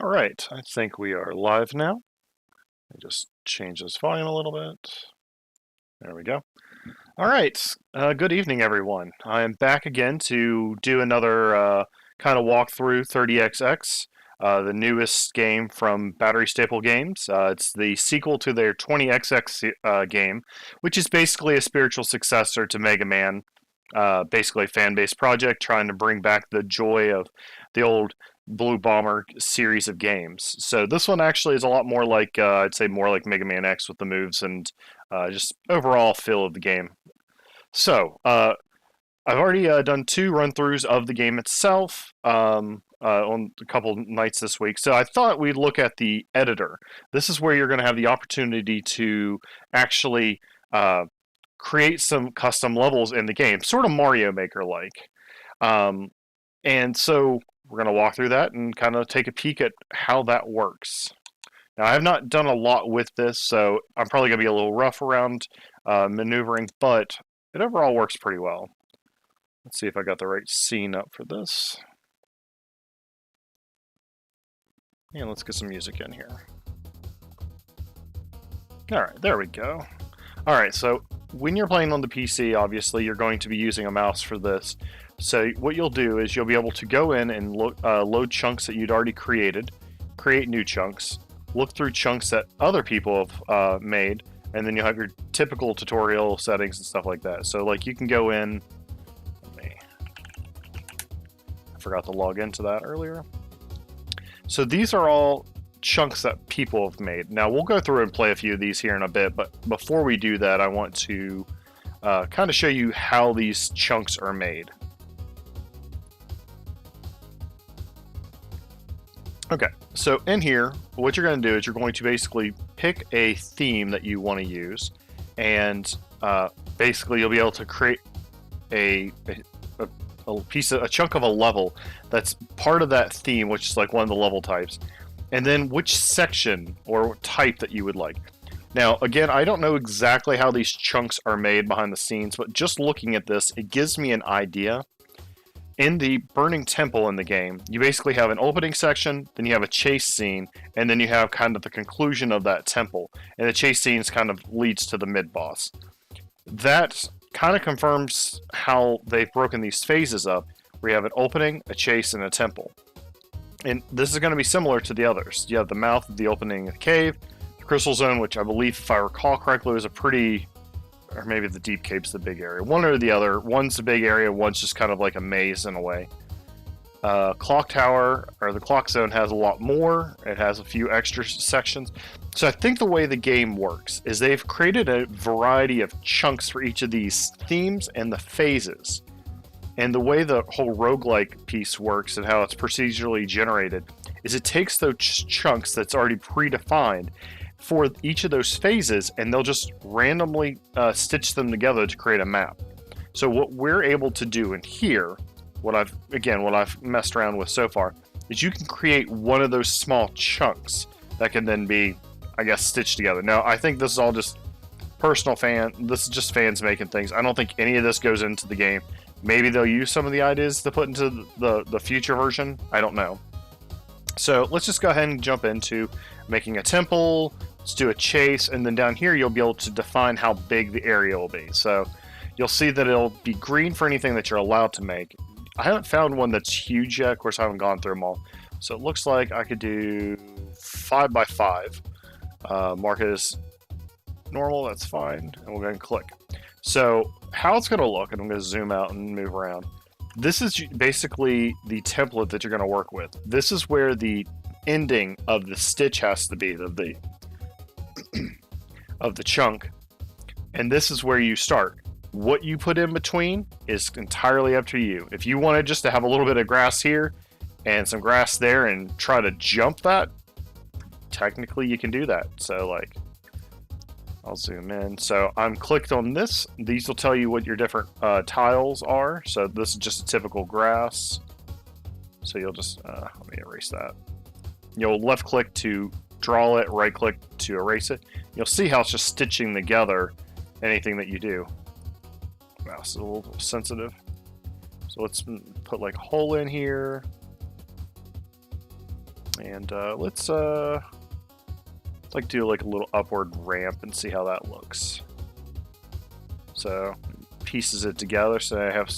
All right, I think we are live now. Just change this volume a little bit. There we go. All right, good evening, everyone. I am back again to do another kind of walkthrough 30XX, the newest game from BatteryStaple Games. It's the sequel to their 20XX game, which is basically a spiritual successor to Megaman. Basically, a fan-based project trying to bring back the joy of the old Blue Bomber series of games. So this one actually is a lot more like I'd say more like Mega Man X with the moves and just overall feel of the game. So I've already done two run-throughs of the game itself on a couple nights this week. So I thought we'd look at the editor. This is where you're going to have the opportunity to actually create some custom levels in the game, sort of Mario Maker like. Um, and so we're going to walk through that and kind of take a peek at how that works. Now, I have not done a lot with this, so I'm probably going to be a little rough around maneuvering, but it overall works pretty well. Let's see if I got the right scene up for this. And let's get some music in here. Alright, there we go. Alright, so when you're playing on the PC, obviously, you're going to be using a mouse for this. So what you'll do is you'll be able to go in and load chunks that you'd already created, create new chunks, look through chunks that other people have made, and then you'll have your typical tutorial settings and stuff like that. So like you can go in, I forgot to log into that earlier. So these are all chunks that people have made. Now we'll go through and play a few of these here in a bit, but before we do that, I want to kind of show you how these chunks are made. Okay, so in here, what you're going to do is you're going to basically pick a theme that you want to use, and basically you'll be able to create a chunk of a level that's part of that theme, which is like one of the level types, and then which section or type that you would like. Now, again, I don't know exactly how these chunks are made behind the scenes, but just looking at this, it gives me an idea. In the Burning Temple in the game, you basically have an opening section, then you have a chase scene, and then you have kind of the conclusion of that temple. And the chase scenes kind of leads to the mid-boss. That kind of confirms how they've broken these phases up, where you have an opening, a chase, and a temple. And this is going to be similar to the others. You have the mouth of the opening of the cave, the Crystal Zone, which I believe, if I recall correctly, was a pretty... or maybe the Deep Cave's the big area. One or the other. One's the big area, one's just kind of like a maze in a way. Clock Tower, or the Clock Zone, has a lot more. It has a few extra sections. So I think the way the game works is they've created a variety of chunks for each of these themes and the phases. And the way the whole roguelike piece works and how it's procedurally generated is it takes those chunks that's already predefined for each of those phases, and they'll just randomly stitch them together to create a map. So what we're able to do in here, what I've messed around with so far, is you can create one of those small chunks that can then be, I guess, stitched together. Now, I think this is all just this is just fans making things. I don't think any of this goes into the game. Maybe they'll use some of the ideas to put into the future version. I don't know. So let's just go ahead and jump into making a temple. Let's do a chase, and then down here you'll be able to define how big the area will be. So you'll see that it'll be green for anything that you're allowed to make. I haven't found one that's huge yet. Of course, I haven't gone through them all. So it looks like I could do 5 by 5. Mark it as normal, that's fine. And we'll go ahead and click. So how it's going to look, and I'm going to zoom out and move around. This is basically the template that you're going to work with. This is where the ending of the stitch has to be, of the of the chunk, and this is where you start. What you put in between is entirely up to you. If you wanted just to have a little bit of grass here and some grass there and try to jump that, technically you can do that. So like, I'll zoom in. So I'm clicked on this. These will tell you what your different tiles are. So this is just a typical grass. So you'll just, let me erase that. You'll left click to draw it, right click to erase it. You'll see how it's just stitching together anything that you do. Wow, it's a little sensitive. So let's put like a hole in here. And let's like do like a little upward ramp and see how that looks. So pieces it together so I have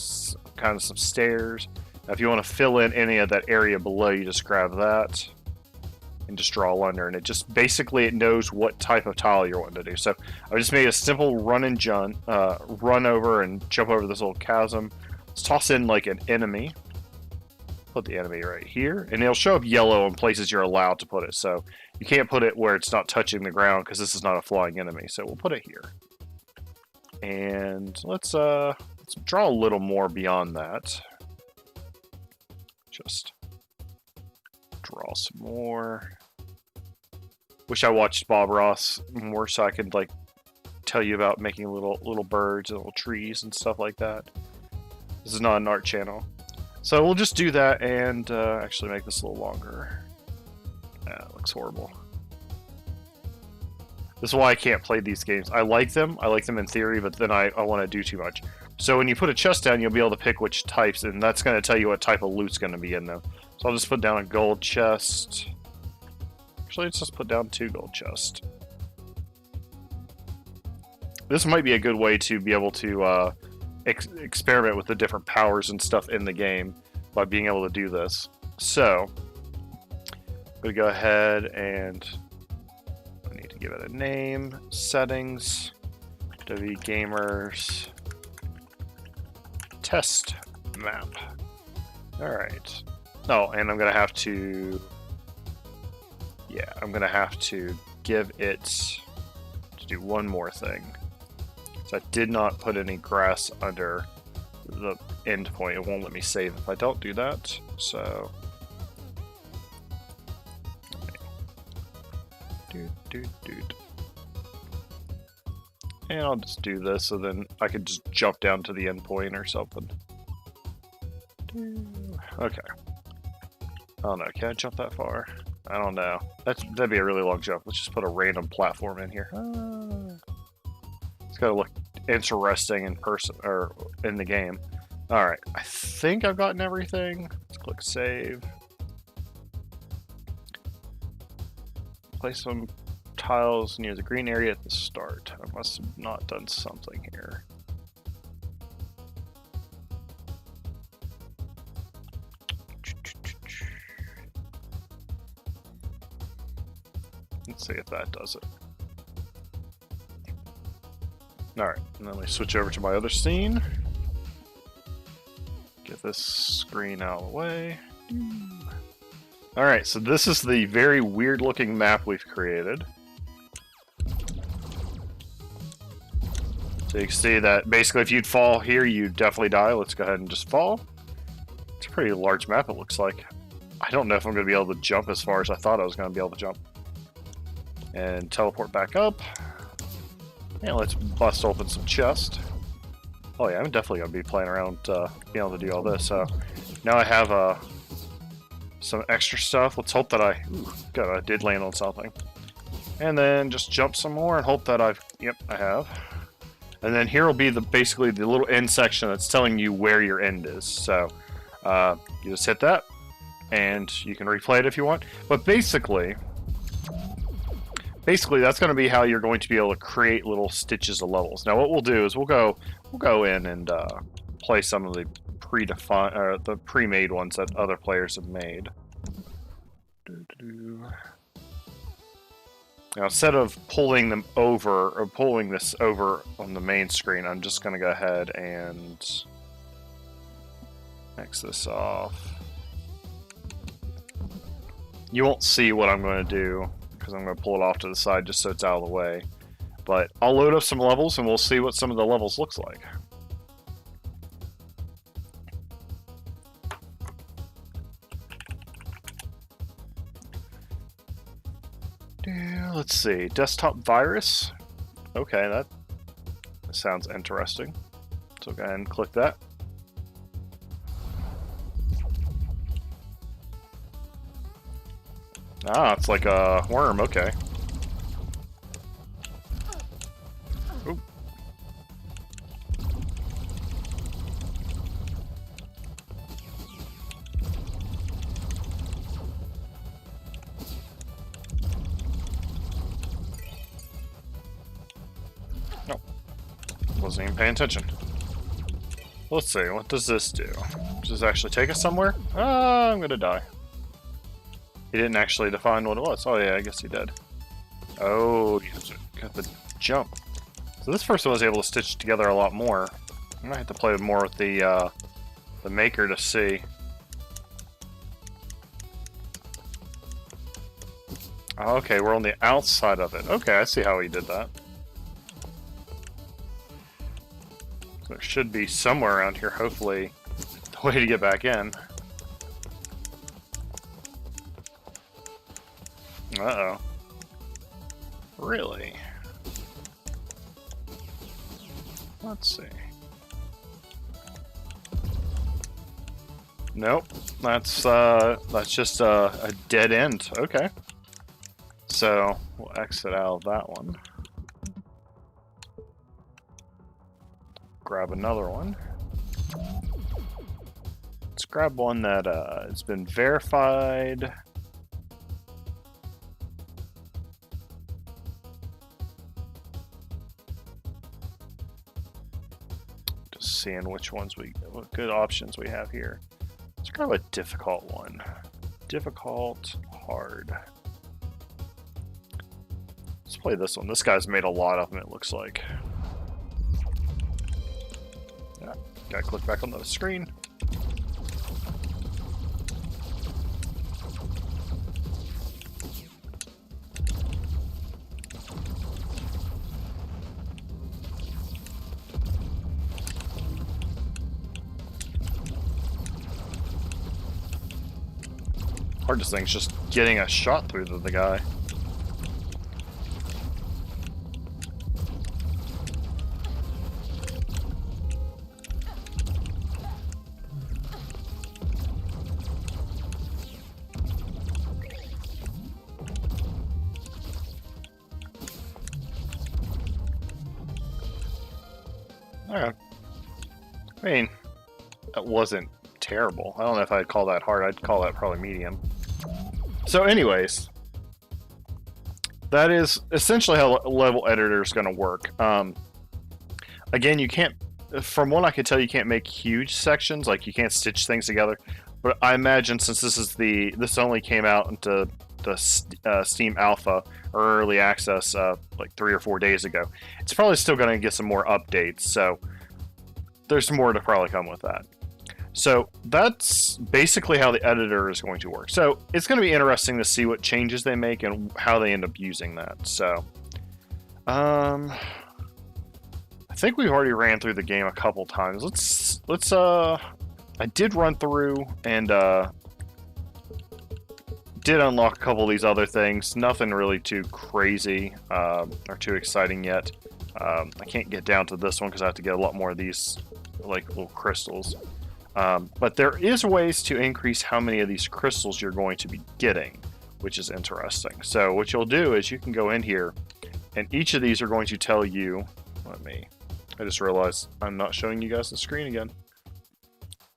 kind of some stairs. Now, if you want to fill in any of that area below, you just grab that and just draw under, and it just basically it knows what type of tile you're wanting to do. So I just made a simple run and jump, run over and jump over this little chasm. Let's toss in like an enemy. Put the enemy right here, and it'll show up yellow in places you're allowed to put it. So you can't put it where it's not touching the ground because this is not a flying enemy. So we'll put it here, and let's draw a little more beyond that. Just draw some more. Wish I watched Bob Ross more so I could like tell you about making little birds and little trees and stuff like that. This is not an art channel. So we'll just do that and actually make this a little longer. That looks horrible. This is why I can't play these games. I like them in theory, but then I want to do too much. So when you put a chest down, you'll be able to pick which types, and that's going to tell you what type of loot's going to be in them. So I'll just put down a gold chest. Actually, let's just put down 2 gold chests. This might be a good way to be able to experiment with the different powers and stuff in the game by being able to do this. So, I'm going to go ahead and I need to give it a name. Settings. WVGamers. Test map. Alright. Oh, and I'm going to have to... Yeah, I'm going to have to give it to do one more thing. So I did not put any grass under the end point. It won't let me save if I don't do that. So... And I'll just do this so then I could just jump down to the end point or something. Okay. I don't know. Can I jump that far? I don't know. That'd be a really long jump. Let's just put a random platform in here. It's gotta look interesting in person or in the game. All right. I think I've gotten everything. Let's click save. Place some tiles near the green area at the start. I must have not done something here. Let's see if that does it. Alright, and then we switch over to my other scene. Get this screen out of the way. Alright, so this is the very weird looking map we've created. So you can see that basically if you'd fall here, you'd definitely die. Let's go ahead and just fall. It's a pretty large map, it looks like. I don't know if I'm going to be able to jump as far as I thought I was going to be able to jump. And teleport back up. And let's bust open some chests. Oh yeah, I'm definitely going to be playing around being able to do all this. So now I have some extra stuff. Let's hope that I did land on something. And then just jump some more and hope that yep, I have. And then here will be basically the little end section that's telling you where your end is. So you just hit that and you can replay it if you want. But basically that's going to be how you're going to be able to create little stitches of levels. Now what we'll do is we'll go in and play some of the predefined or the pre-made ones that other players have made. Now instead of pulling them over or pulling this over on the main screen, I'm just going to go ahead and X this off. You won't see what I'm going to do because I'm going to pull it off to the side just so it's out of the way. But I'll load up some levels and we'll see what some of the levels looks like. Let's see, desktop virus. Okay, that sounds interesting. So go ahead and click that. Ah, it's like a worm, okay. Oop. Oh, wasn't even paying attention. Let's see, what does this do? Does this actually take us somewhere? Ah, I'm gonna die. He didn't actually define what it was. Oh yeah, I guess he did. Oh, you got the jump. So this person was able to stitch together a lot more. I might have to play more with the maker to see. Oh, okay, we're on the outside of it. Okay, I see how he did that. So there should be somewhere around here, hopefully, the way to get back in. Uh-oh. Really? Let's see. Nope. That's just a dead end. Okay. So we'll exit out of that one. Grab another one. Let's grab one that has been verified. Just seeing which ones what good options we have here. Let's grab a difficult one. Difficult, hard. Let's play this one. This guy's made a lot of them, it looks like. Yeah, gotta click back on the screen. Hardest thing is just getting a shot through the guy. Alright. I mean, that wasn't terrible. I don't know if I'd call that hard. I'd call that probably medium. So anyways, that is essentially how level editor is going to work. Again, you can't, from what I can tell, you can't make huge sections, like you can't stitch things together. But I imagine since this only came out into the Steam Alpha or Early Access like 3 or 4 days ago, it's probably still going to get some more updates. So there's more to probably come with that. So that's basically how the editor is going to work. So it's going to be interesting to see what changes they make and how they end up using that. So, I think we've already ran through the game a couple times. I did run through and did unlock a couple of these other things. Nothing really too crazy or too exciting yet. I can't get down to this one because I have to get a lot more of these like little crystals. But there is ways to increase how many of these crystals you're going to be getting, which is interesting. So what you'll do is you can go in here, and each of these are going to tell you, I just realized I'm not showing you guys the screen again.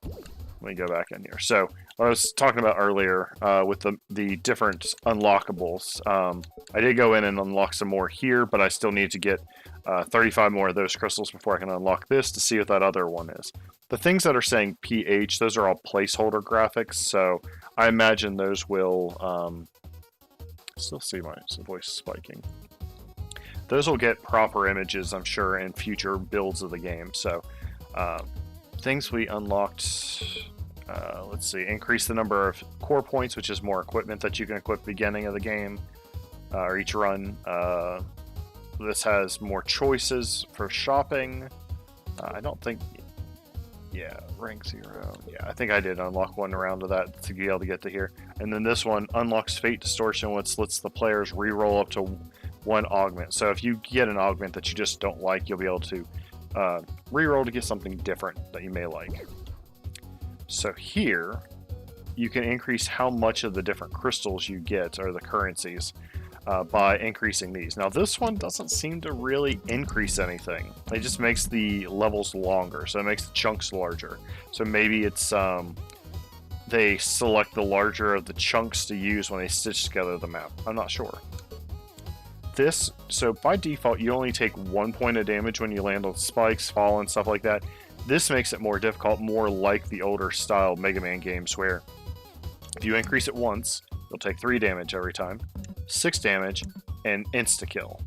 Let me go back in here. So what I was talking about earlier with the different unlockables, I did go in and unlock some more here, but I still need to get 35 more of those crystals before I can unlock this to see what that other one is. The things that are saying PH, those are all placeholder graphics, so I imagine those will... still see my voice spiking. Those will get proper images, I'm sure, in future builds of the game. So, things we unlocked... let's see, increase the number of core points, which is more equipment that you can equip at the beginning of the game, or each run. This has more choices for shopping. I don't think... Yeah, rank 0. Yeah, I think I did unlock one round of that to be able to get to here. And then this one unlocks Fate Distortion, which lets the players re-roll up to 1 augment. So if you get an augment that you just don't like, you'll be able to re-roll to get something different that you may like. So here, you can increase how much of the different crystals you get, or the currencies, by increasing these. Now this one doesn't seem to really increase anything. It just makes the levels longer, so it makes the chunks larger. So maybe it's they select the larger of the chunks to use when they stitch together the map. I'm not sure. this, so by default, you only take 1 point of damage when you land on spikes, fall, and stuff like that. This makes it more difficult, more like the older style Mega Man games, where if you increase it once, you'll take 3 damage every time, 6 damage, and insta-kill.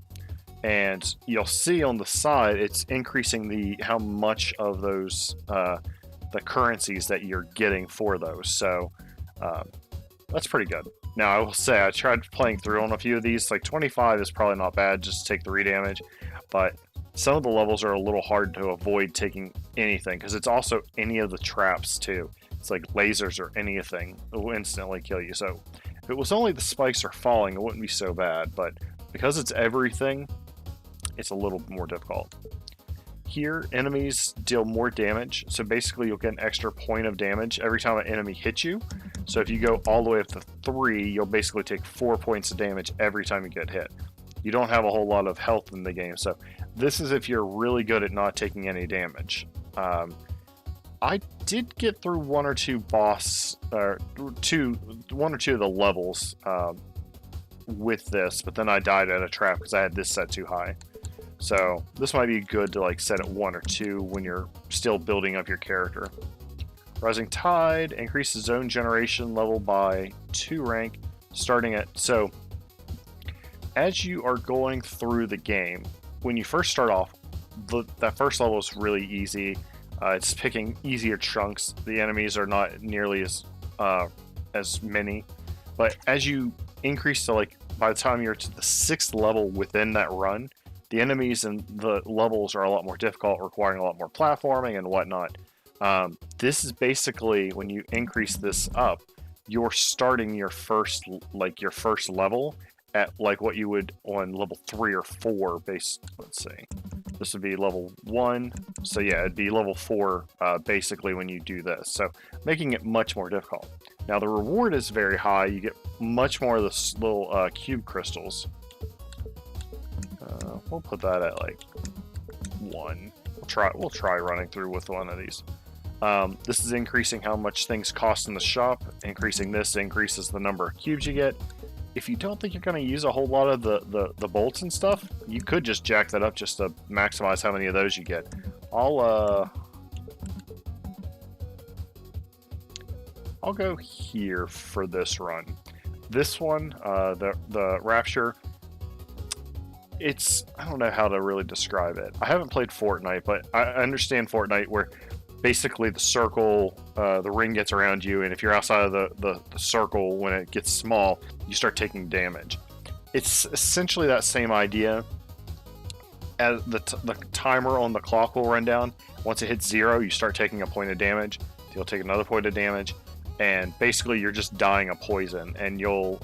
And you'll see on the side, it's increasing how much of those, the currencies that you're getting for those. So that's pretty good. Now, I will say, I tried playing through on a few of these. Like, 25 is probably not bad, just to take 3 damage. But some of the levels are a little hard to avoid taking anything, because it's also any of the traps, too. It's like lasers or anything will instantly kill you. So if it was only the spikes or falling, it wouldn't be so bad. But because it's everything, it's a little more difficult. Here, enemies deal more damage, so basically you'll get an extra point of damage every time an enemy hits you. So if you go all the way up to 3, you'll basically take 4 points of damage every time you get hit. You don't have a whole lot of health in the game, so this is if you're really good at not taking any damage. I did get through one or two of the levels with this, but then I died at a trap because I had this set too high. So this might be good to like set at 1 or 2 when you're still building up your character. Rising Tide increases zone generation level by 2 rank, starting at... So, as you are going through the game, when you first start off, that first level is really easy. It's picking easier chunks. The enemies are not nearly as many. But as you increase to, like, by the time you're to the 6th level within that run, the enemies and the levels are a lot more difficult, requiring a lot more platforming and whatnot. This is basically, when you increase this up, you're starting your first level at like what you would on level 3 or 4 base. Let's see. This would be level 1. So yeah, it'd be level 4 basically when you do this. So making it much more difficult. Now the reward is very high. You get much more of the little cube crystals. We'll put that at like 1. We'll try running through with one of these. This is increasing how much things cost in the shop. Increasing this increases the number of cubes you get. If you don't think you're going to use a whole lot of the bolts and stuff, you could just jack that up just to maximize how many of those you get. I'll go here for this run. This one, the Rapture, I don't know how to really describe it. I haven't played Fortnite, but I understand Fortnite where basically the circle, the ring gets around you, and if you're outside of the circle, when it gets small, you start taking damage. It's essentially that same idea. As the timer on the clock will run down. Once it hits 0, you start taking a point of damage. You'll take another point of damage, and basically you're just dying of poison, and you'll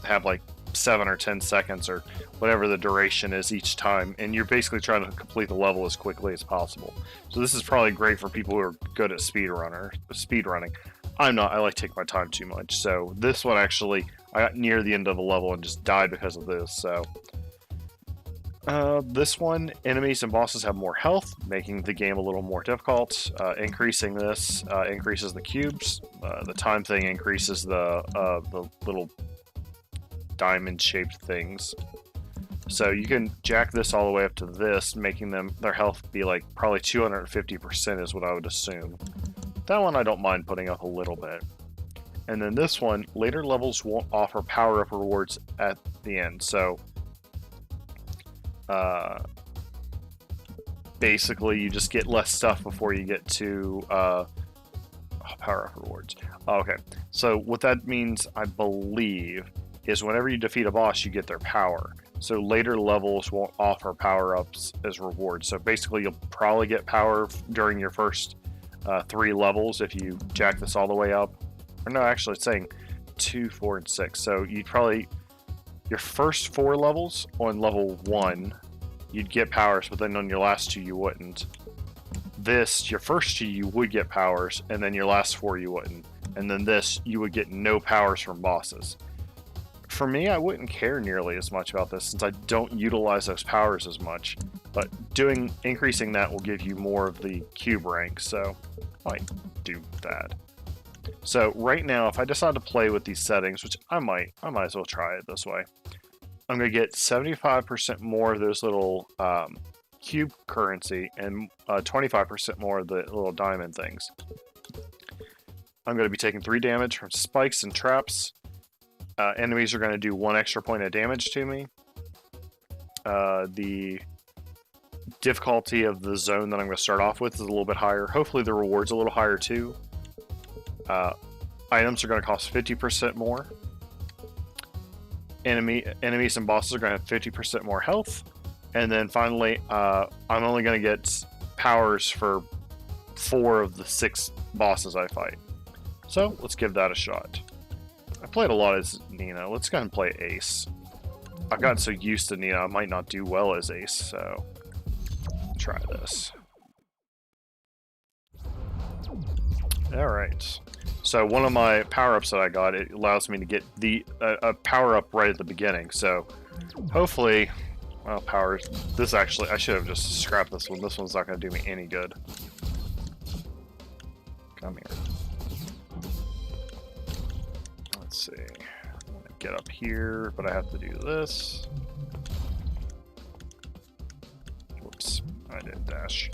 have like 7 or 10 seconds or whatever the duration is each time, and you're basically trying to complete the level as quickly as possible. So this is probably great for people who are good at speedrunning. I'm not. I like to take my time too much. So this one actually, I got near the end of the level and just died because of this. So this one, enemies and bosses have more health, making the game a little more difficult. Increasing this increases the cubes. The time thing increases the little diamond-shaped things. So you can jack this all the way up to this, making their health be like probably 250% is what I would assume. That one I don't mind putting up a little bit. And then this one, later levels won't offer power-up rewards at the end. So basically you just get less stuff before you get to power-up rewards. Okay, so what that means, I believe, is whenever you defeat a boss, you get their power. So later levels won't offer power-ups as rewards. So basically you'll probably get power during your first 3 levels if you jack this all the way up. Or no, actually it's saying 2, 4, and 6. So you'd probably, your first 4 levels on level 1, you'd get powers, but then on your last 2 you wouldn't. This, your first 2 you would get powers, and then your last 4 you wouldn't. And then this, you would get no powers from bosses. For me, I wouldn't care nearly as much about this since I don't utilize those powers as much. But increasing that will give you more of the cube rank, so I might do that. So right now, if I decide to play with these settings, which I might as well try it this way. I'm going to get 75% more of those little cube currency and 25% more of the little diamond things. I'm going to be taking 3 damage from spikes and traps. Enemies are going to do 1 extra point of damage to me. The difficulty of the zone that I'm going to start off with is a little bit higher. Hopefully the reward's a little higher too. Items are going to cost 50% more. Enemies and bosses are going to have 50% more health. And then finally, I'm only going to get powers for 4 of the 6 bosses I fight. So let's give that a shot. I played a lot as Nina. Let's go ahead and play Ace. I've gotten so used to Nina, I might not do well as Ace, so try this. Alright. So one of my power-ups that I got, it allows me to get the a power-up right at the beginning. So hopefully, well, powers. This actually, I should have just scrapped this one. This one's not going to do me any good. Come here. Let's see. I'm gonna get up here, but I have to do this. Whoops, I didn't dash.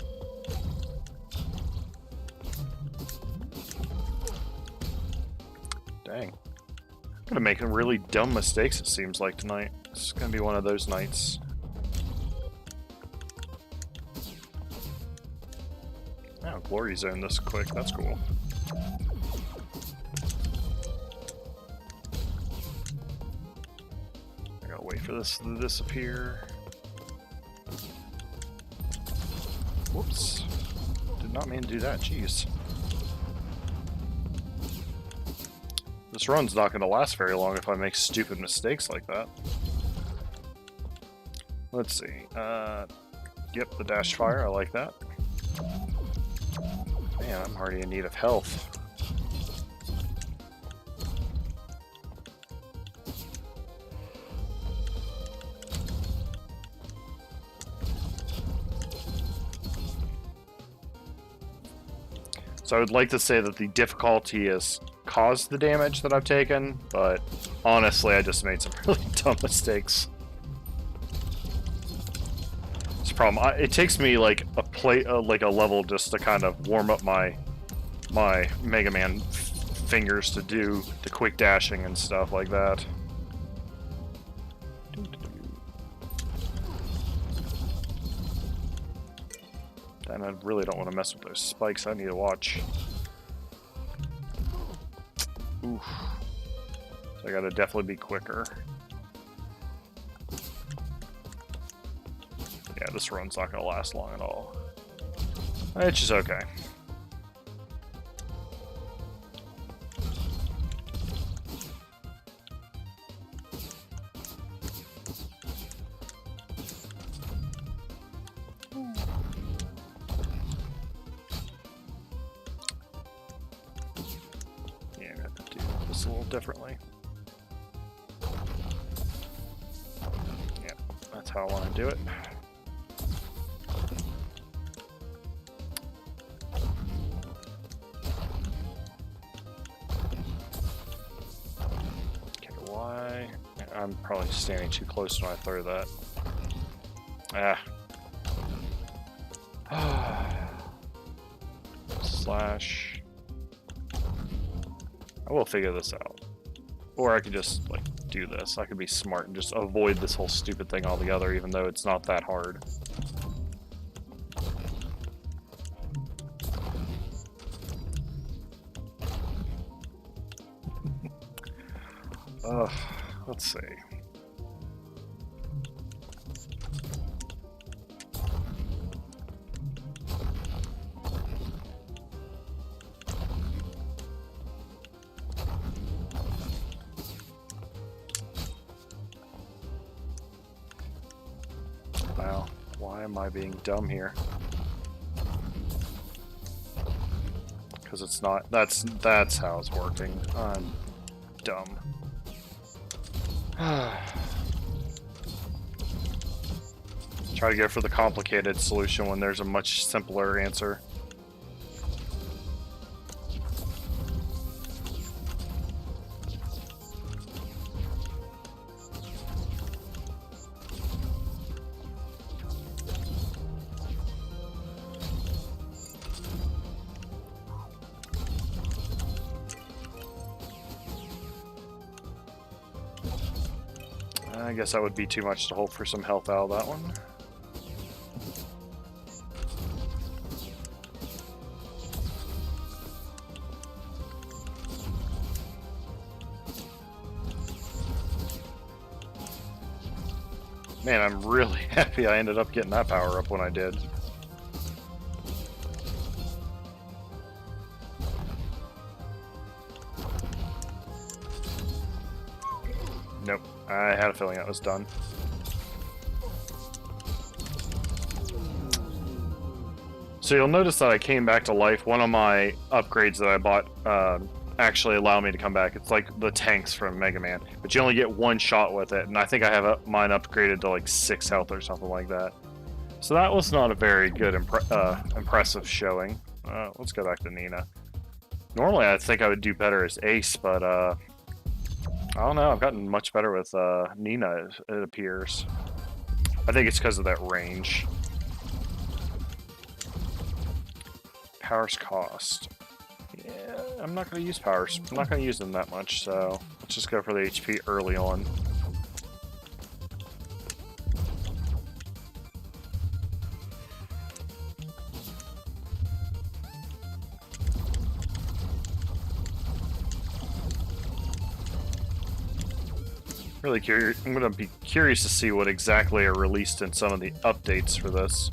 Dang. I'm gonna make really dumb mistakes, it seems like, tonight. It's gonna be one of those nights. Oh, Glory Zone this quick. That's cool. I gotta wait for this to disappear. Whoops. Did not mean to do that. Jeez. This run's not going to last very long if I make stupid mistakes like that. Let's see. Yep, the dash fire. I like that. Man, I'm already in need of health. So I would like to say that the difficulty has caused the damage that I've taken, but honestly, I just made some really dumb mistakes. It's a problem. It takes me like like a level just to kind of warm up my Megaman fingers to do the quick dashing and stuff like that. And I really don't want to mess with those spikes. I need to watch. Oof. So I gotta definitely be quicker. Yeah, this run's not gonna last long at all. It's just okay. A little differently. Yeah, that's how I want to do it. Okay, why? I'm probably standing too close when I throw that. Ah. Slash. I will figure this out. Or I could just, like, do this. I could be smart and just avoid this whole stupid thing altogether, even though it's not that hard. Let's see. Wow, why am I being dumb here? Because it's not, that's how it's working. I'm dumb. Try to go for the complicated solution when there's a much simpler answer. I guess that would be too much to hope for some health out of that one. Man, I'm really happy I ended up getting that power up when I did. Nope, I had a feeling that was done. So you'll notice that I came back to life. One of my upgrades that I bought actually allowed me to come back. It's like the tanks from Megaman, but you only get one shot with it, and I think I have mine upgraded to like 6 health or something like that. So that was not a very good, impressive showing. Let's go back to Nina. Normally I think I would do better as Ace, but I don't know, I've gotten much better with Nina, it appears. I think it's because of that range. Powers cost. Yeah, I'm not going to use powers. I'm not going to use them that much, so let's just go for the HP early on. Really curious. I'm going to be curious to see what exactly are released in some of the updates for this.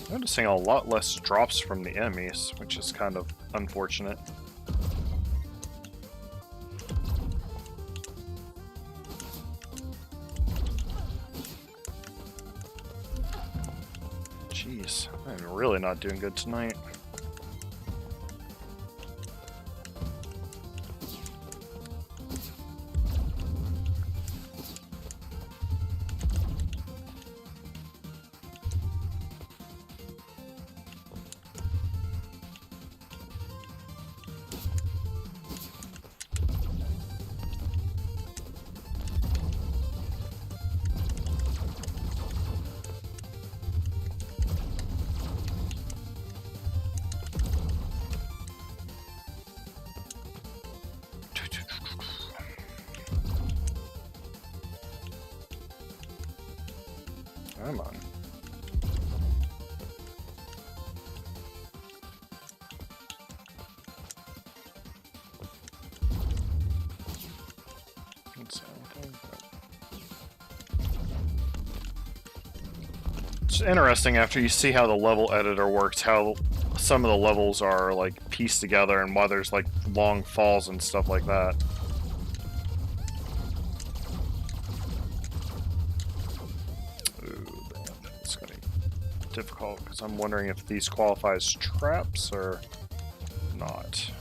Noticing a lot less drops from the enemies, which is kind of unfortunate. Jeez, I'm really not doing good tonight. Come on. It's interesting after you see how the level editor works, how some of the levels are like pieced together and why there's like long falls and stuff like that. Difficult because I'm wondering if these qualify as traps or not.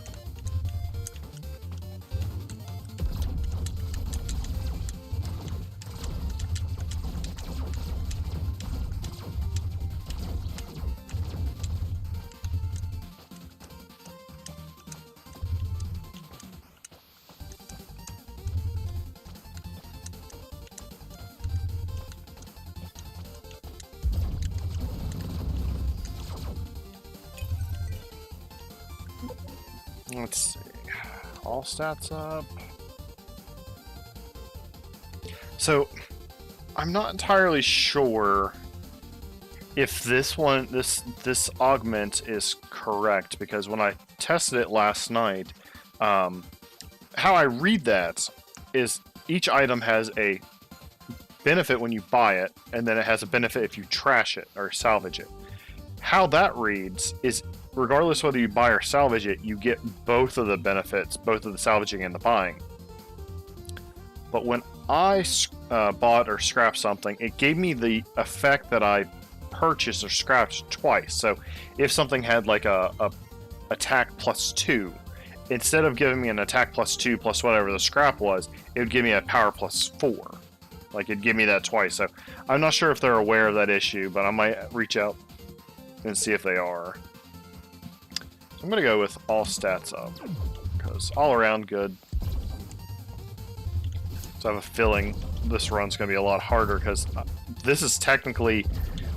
Let's see. All stats up. So, I'm not entirely sure if this augment is correct, because when I tested it last night, how I read that is each item has a benefit when you buy it, and then it has a benefit if you trash it or salvage it. how that reads is, regardless whether you buy or salvage it, you get both of the benefits, both of the salvaging and the buying. But when I bought or scrapped something, it gave me the effect that I purchased or scrapped twice. So if something had like a attack +2, instead of giving me an attack +2 plus whatever the scrap was, it would give me a power +4. Like, it'd give me that twice. So I'm not sure if they're aware of that issue, but I might reach out and see if they are. So I'm going to go with all stats up, because all around good. So I have a feeling this run's going to be a lot harder, because this is technically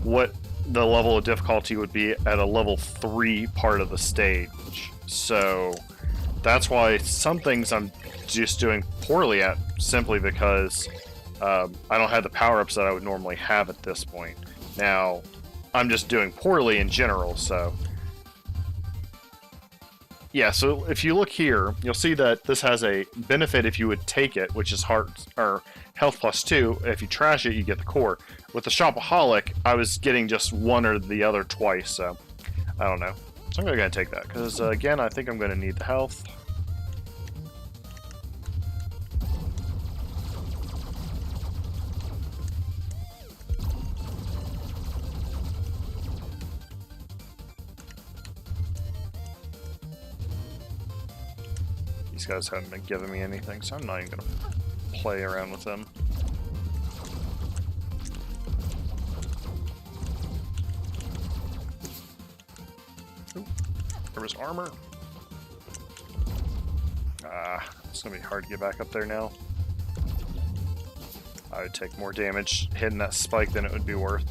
what the level of difficulty would be at a level 3 part of the stage. So that's why some things I'm just doing poorly at, simply because I don't have the power-ups that I would normally have at this point. Now, I'm just doing poorly in general, so... Yeah, so if you look here, you'll see that this has a benefit if you would take it, which is heart or health +2. If you trash it, you get the core. With the Shopaholic, I was getting just one or the other twice, so I don't know. So I'm going to take that, because again, I think I'm going to need the health. These guys haven't been giving me anything, so I'm not even going to play around with them. Ooh, there was armor. It's going to be hard to get back up there now. I would take more damage hitting that spike than it would be worth.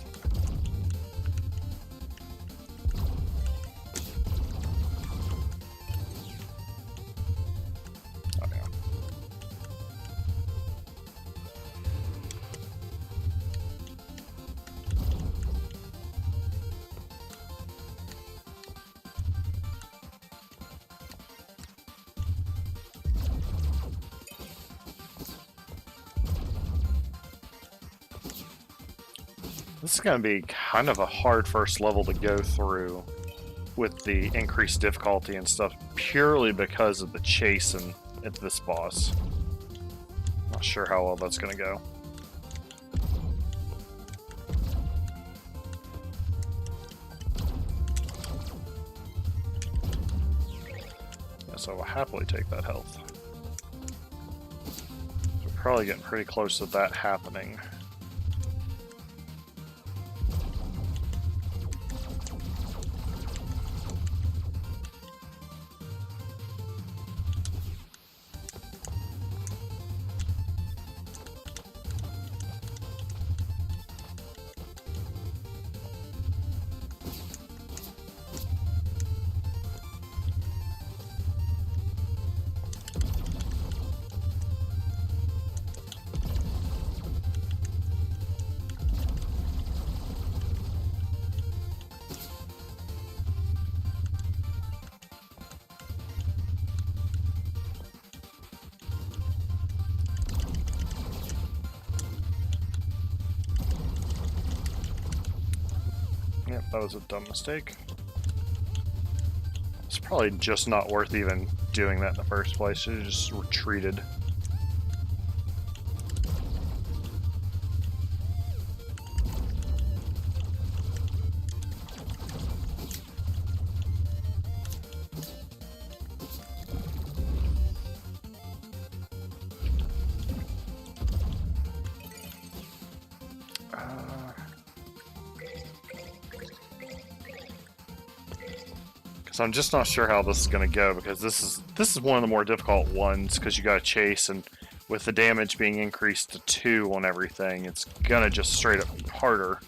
This is going to be kind of a hard first level to go through with the increased difficulty and stuff, purely because of the chase and at this boss. Not sure how well that's going to go. Yes, I will happily take that health. We're probably getting pretty close to that happening. Yep, that was a dumb mistake. It's probably just not worth even doing that in the first place. Should have just retreated. So I'm just not sure how this is going to go, because this is one of the more difficult ones, because you got to chase, and with the damage being increased to 2 on everything, it's gonna just straight up be harder.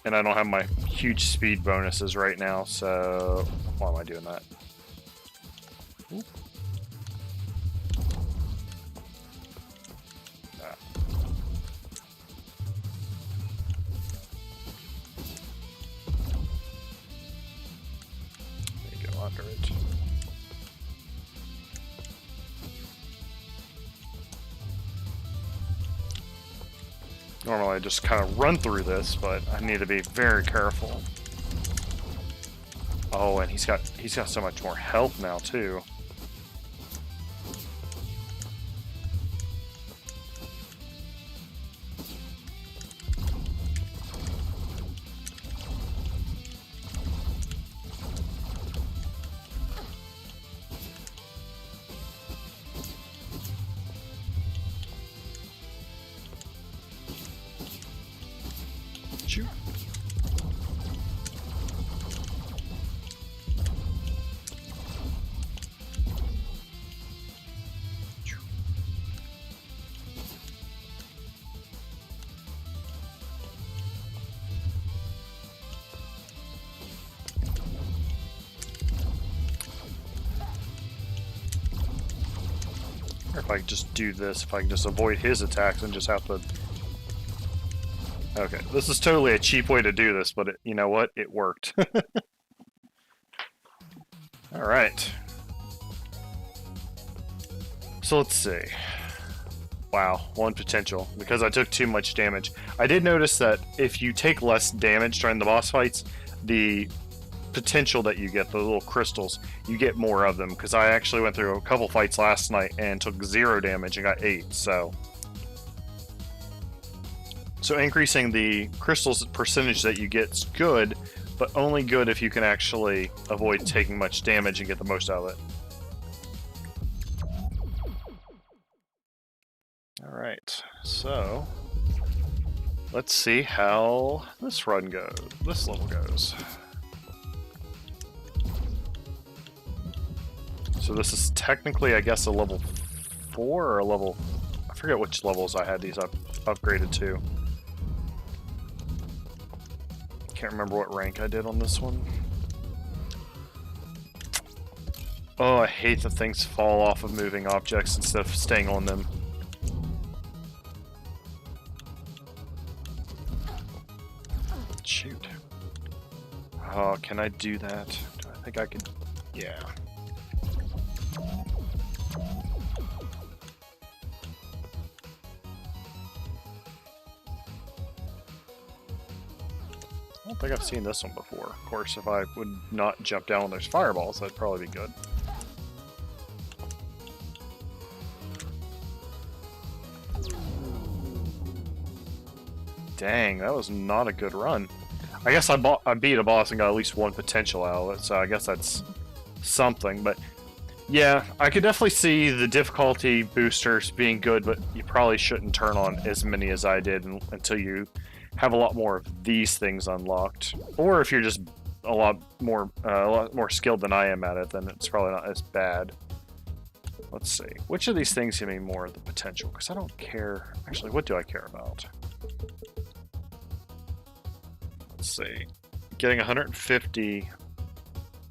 And I don't have my huge speed bonuses right now, so why am I doing that? Oop. Under it. Normally I just kind of run through this, but I need to be very careful. Oh, and he's got so much more health now too. Shoot. Or if I could just do this, if I can just avoid his attacks and just have to... Okay, this is totally a cheap way to do this, but you know what? It worked. Alright. So let's see. Wow, 1 potential, because I took too much damage. I did notice that if you take less damage during the boss fights, the potential that you get, the little crystals, you get more of them, because I actually went through a couple fights last night and took 0 damage and got 8, so increasing the crystals percentage that you get is good, but only good if you can actually avoid taking much damage and get the most out of it. Alright, so let's see how this level goes. So this is technically, I guess, a level 4 or a level... I forget which levels I had these upgraded to. Can't remember what rank I did on this one. Oh, I hate that things fall off of moving objects instead of staying on them. Shoot. Oh, can I do that? Do I think I could? Yeah. I don't think I've seen this one before. Of course, if I would not jump down when there's fireballs, that'd probably be good. Dang, that was not a good run. I guess I beat a boss and got at least 1 potential out of it, so I guess that's something. But yeah, I could definitely see the difficulty boosters being good, but you probably shouldn't turn on as many as I did until you have a lot more of these things unlocked. Or if you're just a lot more skilled than I am at it, then it's probably not as bad. Let's see. Which of these things give me more of the potential? Because I don't care. Actually, what do I care about? Let's see. Getting 150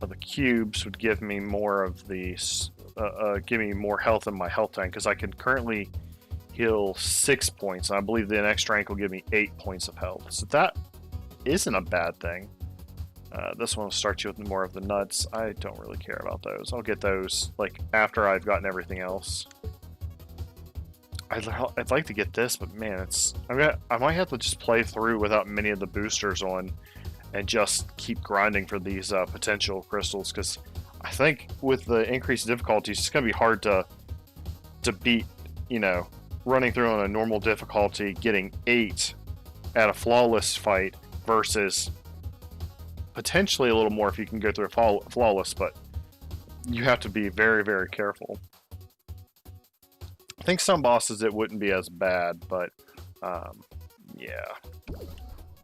of the cubes would give me more of these. Give me more health in my health tank, because I can currently heal 6 points, and I believe the next rank will give me 8 points of health. So that isn't a bad thing. This one will start you with more of the nuts. I don't really care about those. I'll get those like after I've gotten everything else. I'd like to get this, but man, I might have to just play through without many of the boosters on and just keep grinding for these potential crystals, because I think with the increased difficulties, it's going to be hard to beat, you know, running through on a normal difficulty, getting 8 at a flawless fight versus potentially a little more if you can go through a flawless, but you have to be very, very careful. I think some bosses it wouldn't be as bad, but yeah.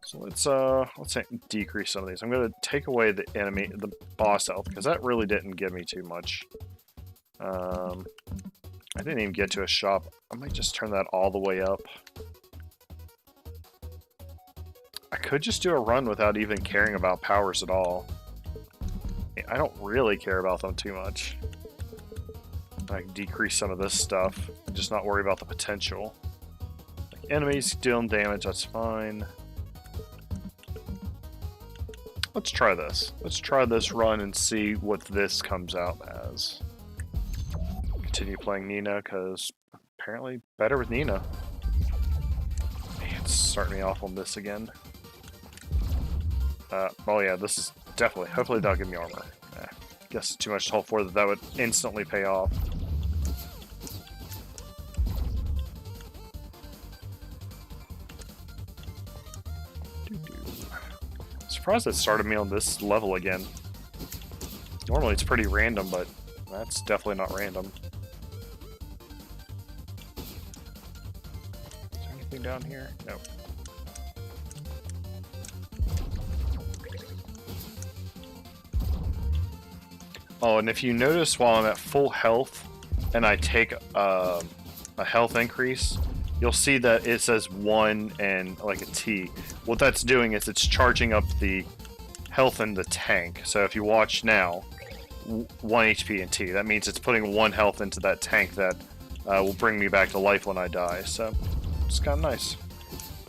So let's decrease some of these. I'm going to take away the boss health, because that really didn't give me too much. I didn't even get to a shop. I might just turn that all the way up. I could just do a run without even caring about powers at all. I don't really care about them too much. I can decrease some of this stuff and just not worry about the potential. Like enemies dealing damage, that's fine. Let's try this. Let's try this run and see what this comes out as. Continue playing Nina, because apparently better with Nina. Man, start me off on this again. Oh yeah, this is definitely... Hopefully that'll give me armor. Guess too much to hope for that would instantly pay off. Surprised it started me on this level again. Normally it's pretty random, but that's definitely not random. Is there anything down here? No. Oh, and if you notice while I'm at full health and I take a health increase, you'll see that it says 1 and like a T. What that's doing is it's charging up the health in the tank. So if you watch now, 1 HP and T, that means it's putting 1 health into that tank that will bring me back to life when I die. So it's kind of nice.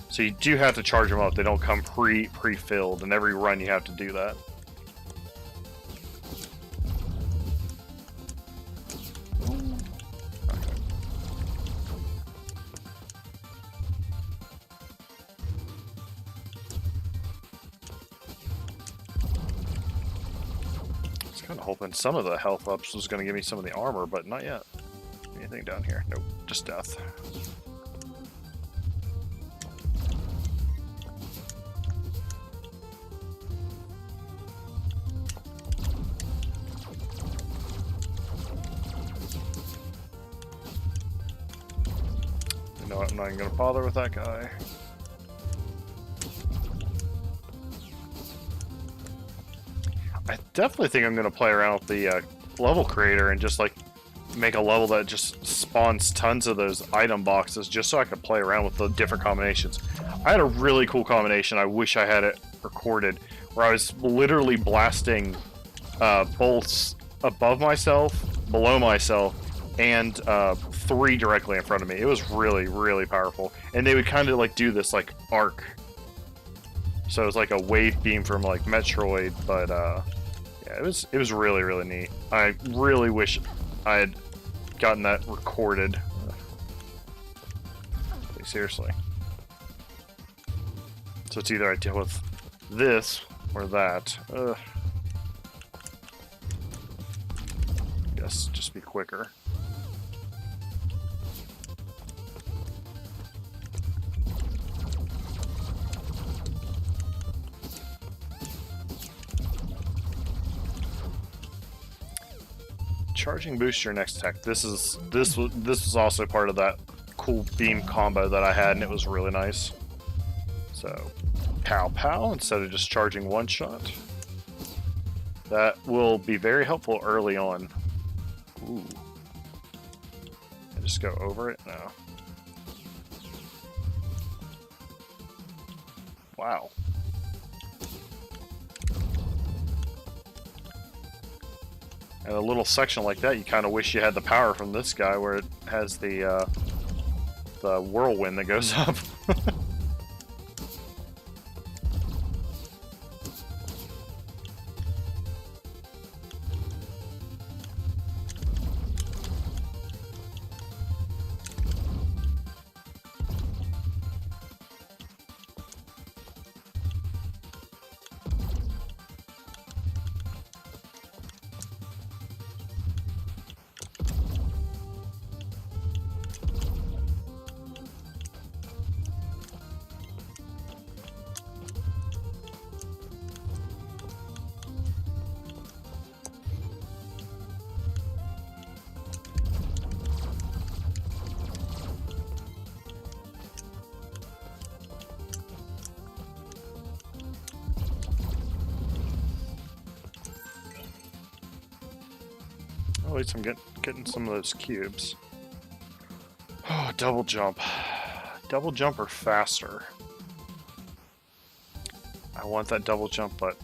So you do have to charge them up. They don't come pre-filled, and every run you have to do that. Hoping some of the health ups was going to give me some of the armor, but not yet. Anything down here? Nope, just death. You know what, I'm not even going to bother with that guy. I definitely think I'm going to play around with the level creator and just like make a level that just spawns tons of those item boxes just so I can play around with the different combinations. I had a really cool combination, I wish I had it recorded, where I was literally blasting bolts above myself, below myself, and 3 directly in front of me. It was really, really powerful. And they would kind of like do this like arc. So it was like a wave beam from like Metroid, but yeah, it was really, really neat. I really wish I had gotten that recorded. Like, seriously. So it's either I deal with this or that. Guess just be quicker. Charging boost your next attack. This was also part of that cool beam combo that I had, and it was really nice. So, pow pow instead of just charging one shot. That will be very helpful early on. Ooh. I just go over it? No. Wow. And a little section like that, you kind of wish you had the power from this guy, where it has the whirlwind that goes up. At least I'm getting some of those cubes. Oh, double jump. Double jump or faster. I want that double jump, but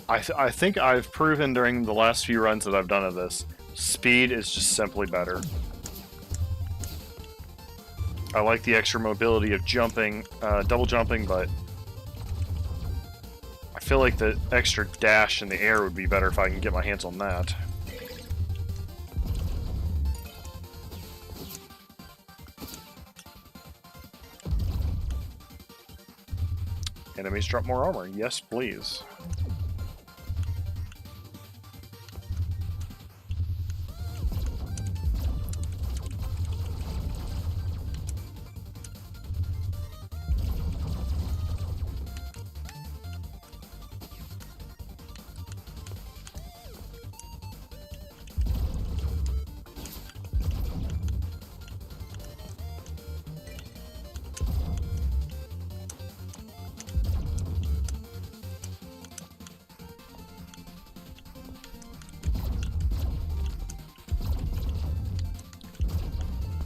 I think I've proven during the last few runs that I've done of this, speed is just simply better. I like the extra mobility of jumping, double jumping, but I feel like the extra dash in the air would be better if I can get my hands on that. Enemies drop more armor. Yes, please.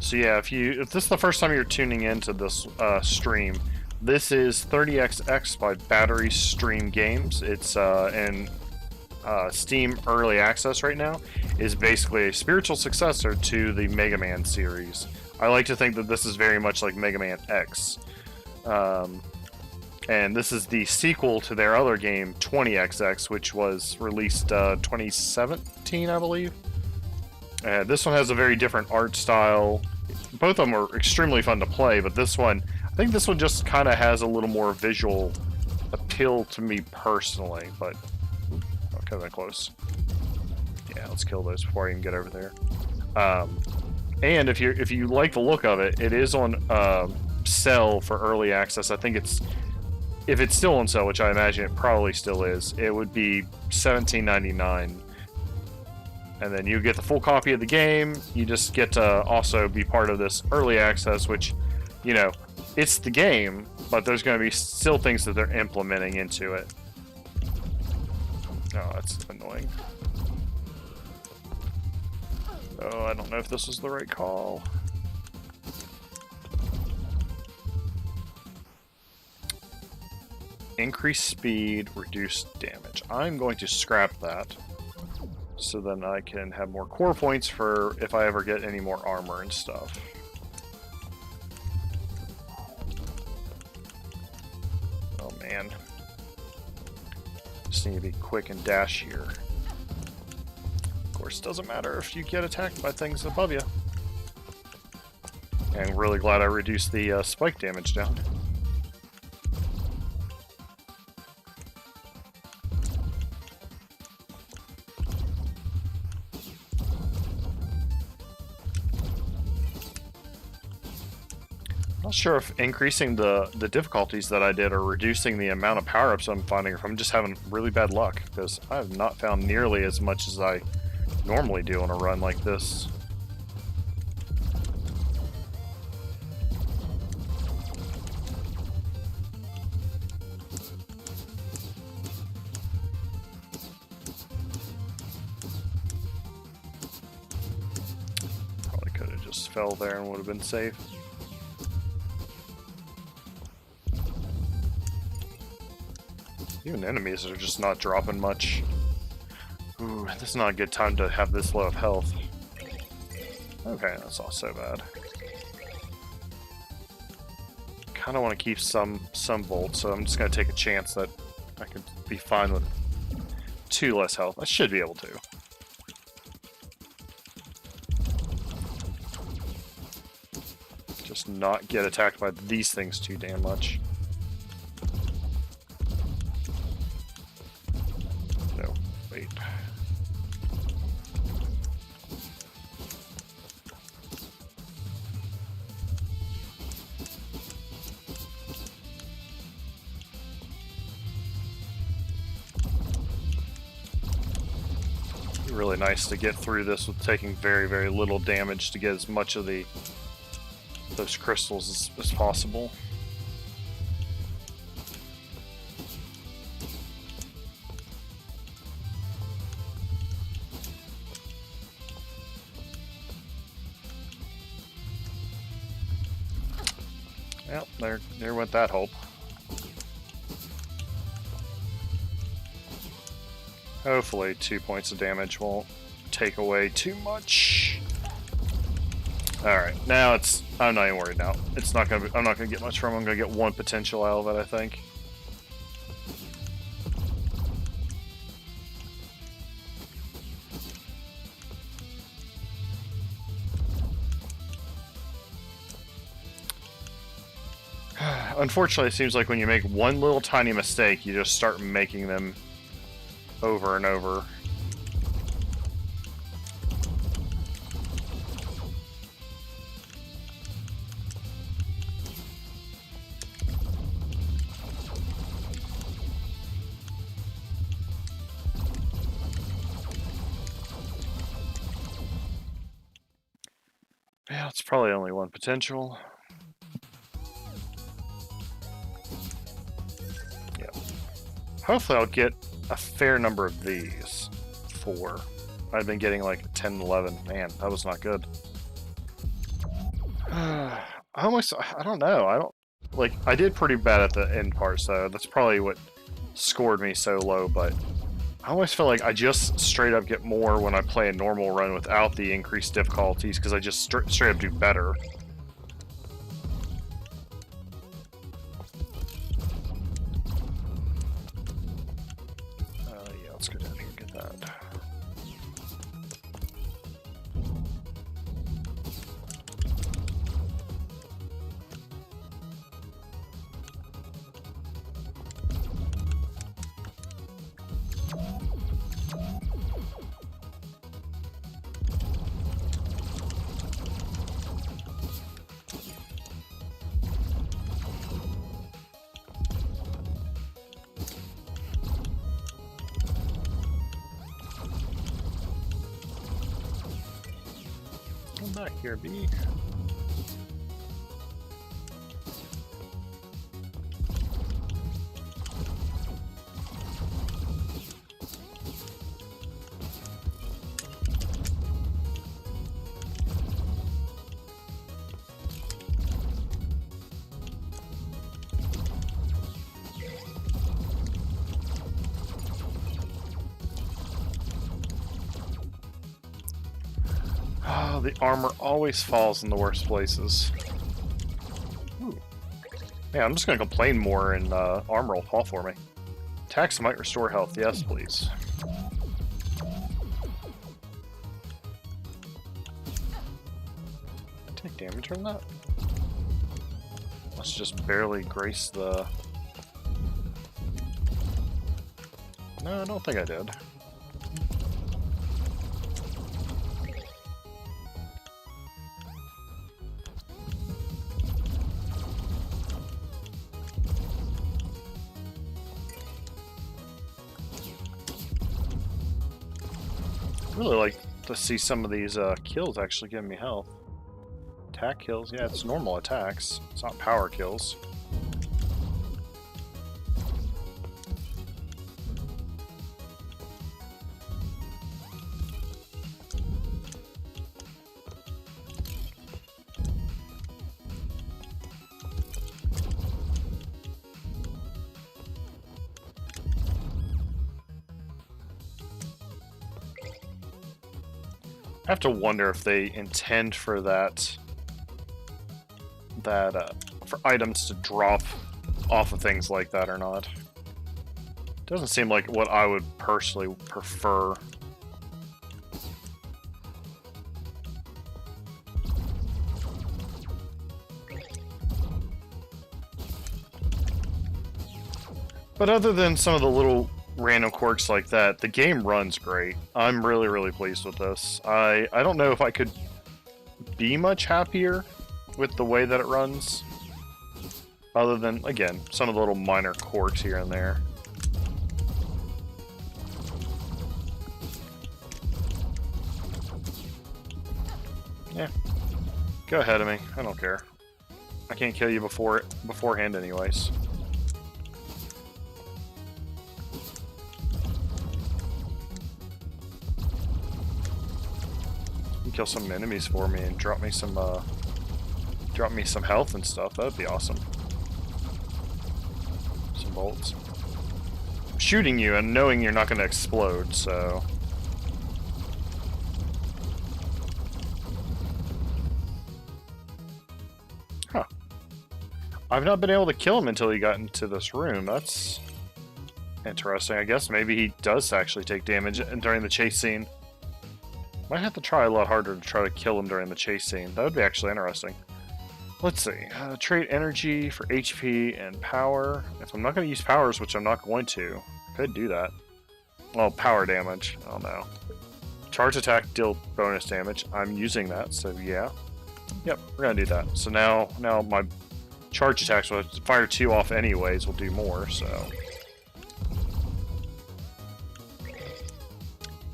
So yeah, if this is the first time you're tuning into this stream, this is 30XX by BatteryStaple Games. It's in Steam Early Access right now. Is basically a spiritual successor to the Megaman series. I like to think that this is very much like Mega Man X. And this is the sequel to their other game, 20XX, which was released 2017, I believe. This one has a very different art style. Both of them are extremely fun to play, but this one, I think this one just kind of has a little more visual appeal to me personally, but okay, that close. Yeah, let's kill those before I even get over there. And if you like the look of it, it is on sale for early access. I think if it's still on sale, which I imagine it probably still is, it would be $17.99. And then you get the full copy of the game. You just get to also be part of this early access, which, you know, it's the game, but there's going to be still things that they're implementing into it. Oh, that's annoying. Oh, I don't know if this was the right call. Increase speed, reduce damage. I'm going to scrap that, so then I can have more core points for if I ever get any more armor and stuff. Oh man. Just need to be quick and dash here. Of course, it doesn't matter if you get attacked by things above you. And I'm really glad I reduced the spike damage down. Not sure if increasing the difficulties that I did or reducing the amount of power-ups I'm finding, or if I'm just having really bad luck, because I have not found nearly as much as I normally do on a run like this. Probably could have just fell there and would have been safe. Even enemies are just not dropping much. Ooh, this is not a good time to have this low of health. Okay, that's not so bad. Kind of want to keep some bolts, so I'm just going to take a chance that I could be fine with 2 less health. I should be able to. Just not get attacked by these things too damn much. Wait. Really nice to get through this with taking very, very little damage to get as much of those crystals as possible. Well, there went that hope. Hopefully 2 points of damage won't take away too much. Alright, now I'm not even worried now. I'm not gonna get much from it. I'm gonna get 1 potential out of it, I think. unfortunately, it seems like when you make one little tiny mistake, you just start making them over and over. Yeah, it's probably only one potential. Yeah. Hopefully I'll get a fair number of these. 4. I've been getting like 10, 11. Man, that was not good. I don't know. I did pretty bad at the end part, so that's probably what scored me so low, but I always feel like I just straight up get more when I play a normal run without the increased difficulties, because I just straight up do better. Yeah, let's go down here and get that. Come back here, B. Oh, the armor always falls in the worst places. Ooh. Yeah, I'm just gonna complain more and armor will fall for me. Attacks might restore health. Yes, please. Take damage from that? Let's just barely grace the... No, I don't think I did. I really like to see some of these kills actually give me health. Attack kills, yeah, it's normal attacks. It's not power kills. I have to wonder if they intend for for items to drop off of things like that or not. Doesn't seem like what I would personally prefer. But other than some of the little random quirks like that, the game runs great. I'm really, really pleased with this. I don't know if I could be much happier with the way that it runs. Other than, again, some of the little minor quirks here and there. Yeah. Go ahead of me. I don't care. I can't kill you beforehand anyways. Kill some enemies for me and drop me some health and stuff. That'd be awesome. Some bolts. I'm shooting you and knowing you're not going to explode, so... Huh. I've not been able to kill him until he got into this room. That's interesting. I guess maybe he does actually take damage during the chase scene. Might have to try a lot harder to try to kill him during the chase scene. That would be actually interesting. Let's see. Trade energy for HP and power. If I'm not going to use powers, which I'm not going to, I could do that. Well, power damage. Oh no. Charge attack, deal bonus damage. I'm using that, so yeah. Yep, we're going to do that. So now my charge attacks, will fire 2 off anyways, will do more, so.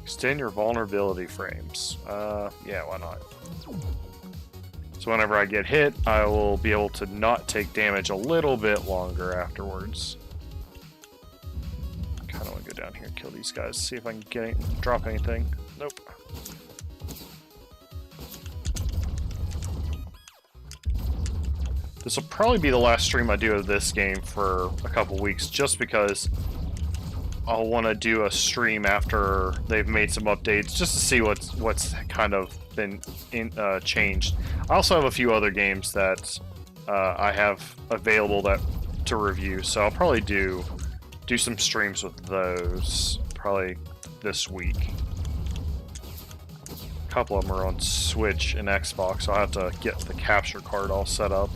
Extend your vulnerability frames. Yeah, why not? So whenever I get hit, I will be able to not take damage a little bit longer afterwards. Kind of want to go down here and kill these guys, see if I can drop anything. Nope. This will probably be the last stream I do of this game for a couple weeks, just because I'll want to do a stream after they've made some updates, just to see what's kind of been changed. I also have a few other games that I have available to review, so I'll probably do some streams with those probably this week. A couple of them are on Switch and Xbox, so I'll have to get the capture card all set up.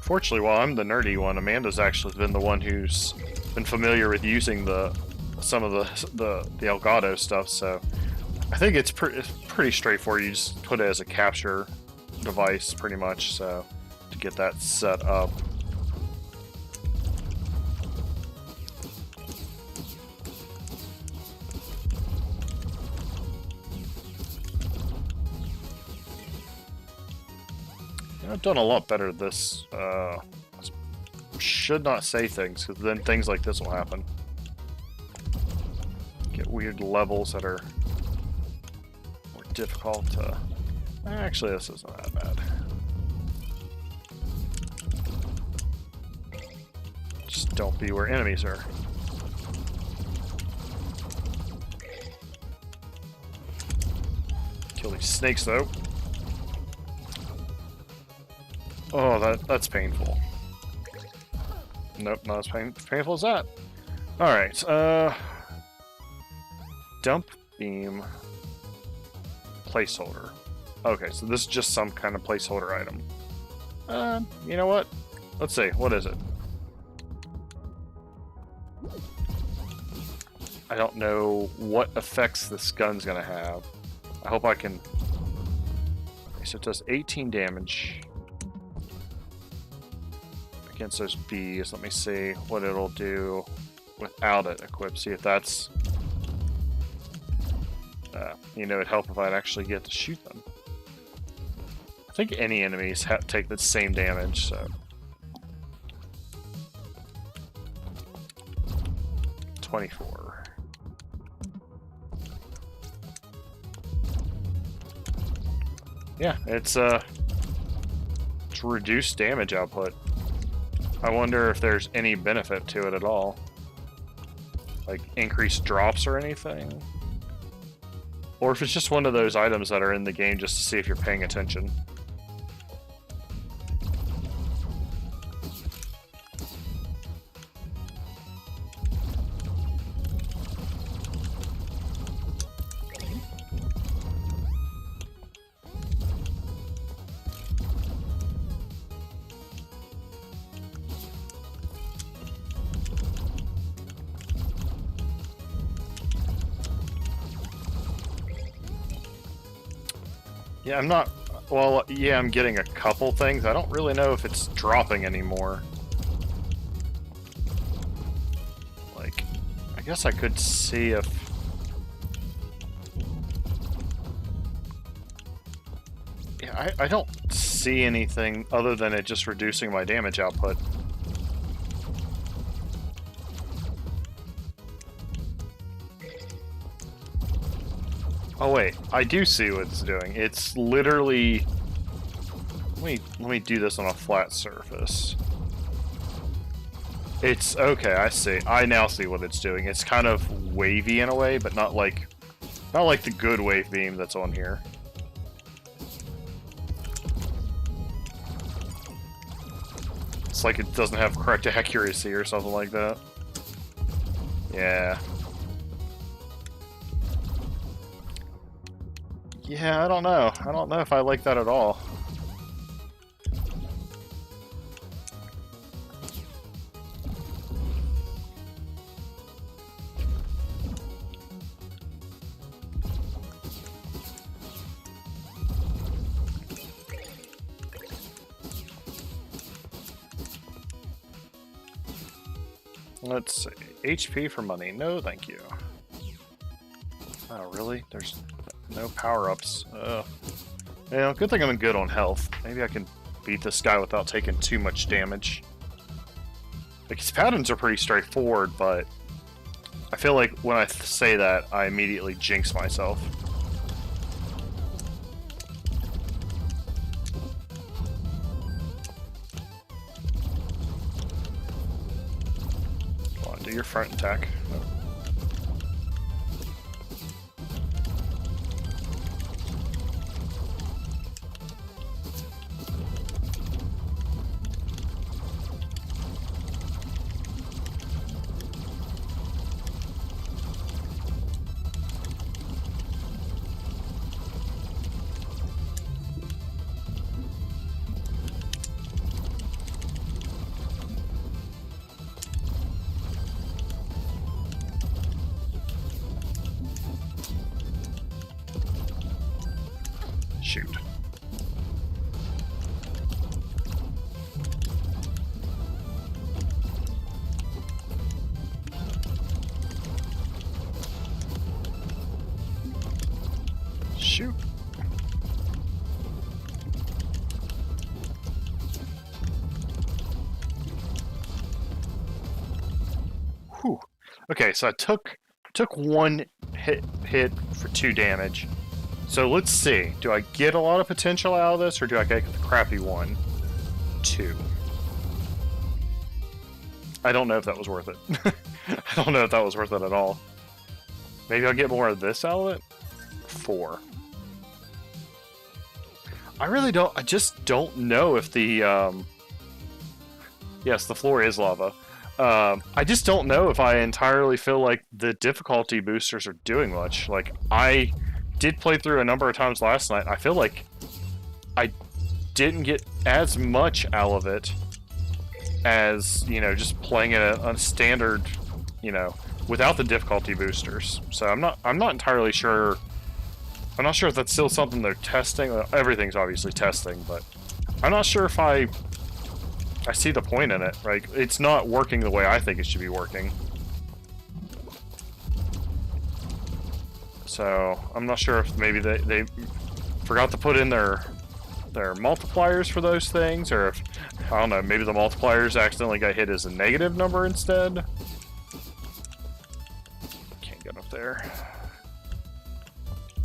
Fortunately, while I'm the nerdy one, Amanda's actually been the one who's been familiar with using some of the Elgato stuff, so I think it's pretty straightforward. You just put it as a capture device, pretty much, so to get that set up. I've done a lot better this. Should not say things, because then things like this will happen. Get weird levels that are more difficult to... Actually, this isn't that bad. Just don't be where enemies are. Kill these snakes, though. Oh, that's painful. Nope, not as painful as that. Alright, dump beam placeholder. Okay, so this is just some kind of placeholder item. You know what? Let's see, what is it? I don't know what effects this gun's gonna have. I hope I can... Okay, so it does 18 damage against those bees. Let me see what it'll do without it equipped. See if that's... you know, it'd help if I'd actually get to shoot them. I think any enemies take the same damage, so... 24. Yeah, it's reduced damage output. I wonder if there's any benefit to it at all. Like increased drops or anything? Or if it's just one of those items that are in the game just to see if you're paying attention. Yeah, I'm not... Well, yeah, I'm getting a couple things. I don't really know if it's dropping anymore. Like, I guess I could see if... Yeah, I don't see anything other than it just reducing my damage output. Oh wait, I do see what it's doing. It's literally... Let me do this on a flat surface. It's... Okay, I see. I now see what it's doing. It's kind of wavy in a way, but not like the good wave beam that's on here. It's like it doesn't have correct accuracy or something like that. Yeah. Yeah, I don't know. I don't know if I like that at all. Let's see. HP for money. No, thank you. Oh, really? There's no power-ups. Yeah, good thing I'm good on health. Maybe I can beat this guy without taking too much damage. Like, his patterns are pretty straightforward, but I feel like when I say that, I immediately jinx myself. Come on, do your front attack. Shoot. Shoot. Whew. Okay, so I took one hit for 2 damage. So let's see. Do I get a lot of potential out of this, or do I get the crappy 1? 2. I don't know if that was worth it. I don't know if that was worth it at all. Maybe I'll get more of this out of it? 4. I really don't... I just don't know if the... Yes, the floor is lava. I just don't know if I entirely feel like the difficulty boosters are doing much. Like, I did play through a number of times last night. I feel like I didn't get as much out of it as, you know, just playing it on standard, you know, without the difficulty boosters. So I'm not entirely sure. I'm not sure if that's still something they're testing. Well, everything's obviously testing, but I'm not sure if I see the point in it. Like, it's not working the way I think it should be working. So I'm not sure if maybe they forgot to put in their multipliers for those things, or if, I don't know, maybe the multipliers accidentally got hit as a negative number instead. Can't get up there.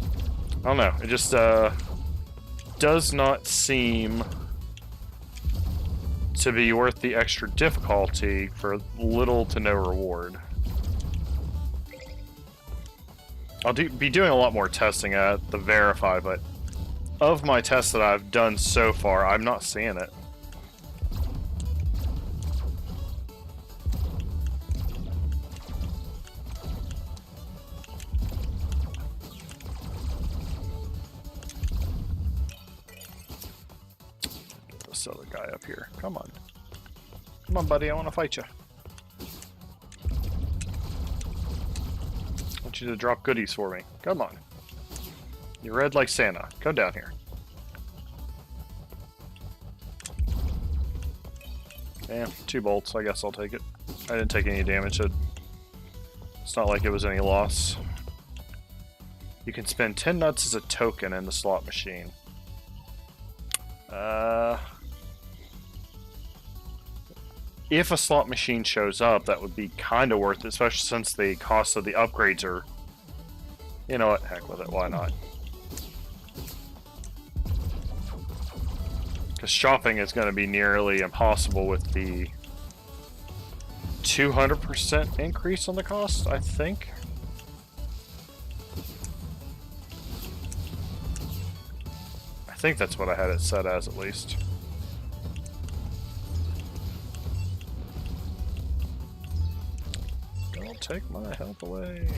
I don't know. It just does not seem to be worth the extra difficulty for little to no reward. I'll be doing a lot more testing at the Verify, but of my tests that I've done so far, I'm not seeing it. Get this other guy up here. Come on. Come on, buddy, I want to fight you. I want you to drop goodies for me. Come on. You're red like Santa. Come down here. Damn, 2 bolts. I guess I'll take it. I didn't take any damage. It's not like it was any loss. You can spend 10 nuts as a token in the slot machine. If a slot machine shows up, that would be kind of worth it, especially since the cost of the upgrades are... You know what? Heck with it. Why not? Because shopping is going to be nearly impossible with the 200% increase on the cost, I think. I think that's what I had it set as, at least. Don't take my health away.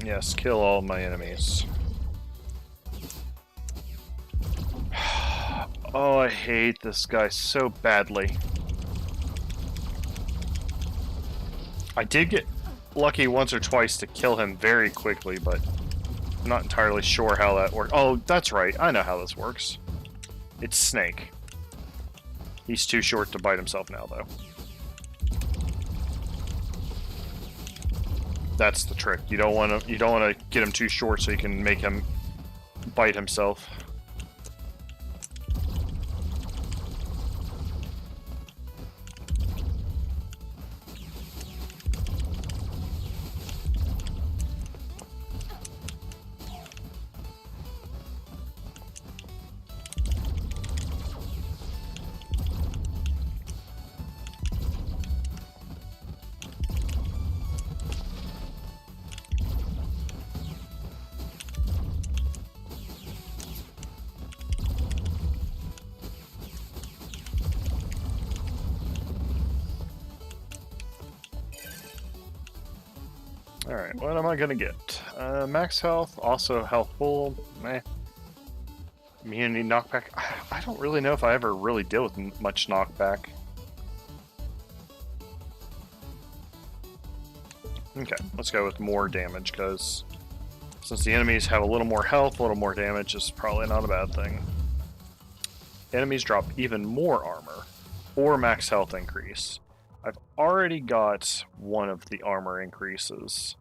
Yes, kill all my enemies. Oh, I hate this guy so badly. I did get lucky once or twice to kill him very quickly, but I'm not entirely sure how that works. Oh, that's right. I know how this works. It's Snake. He's too short to bite himself now, though. That's the trick. You don't want to get him too short so you can make him bite himself. Alright, what am I gonna get? Max health, also health full, meh. Immunity knockback. I don't really know if I ever really deal with much knockback. Okay, let's go with more damage, because since the enemies have a little more health, a little more damage is probably not a bad thing. Enemies drop even more armor, or max health increase. I've already got one of the armor increases.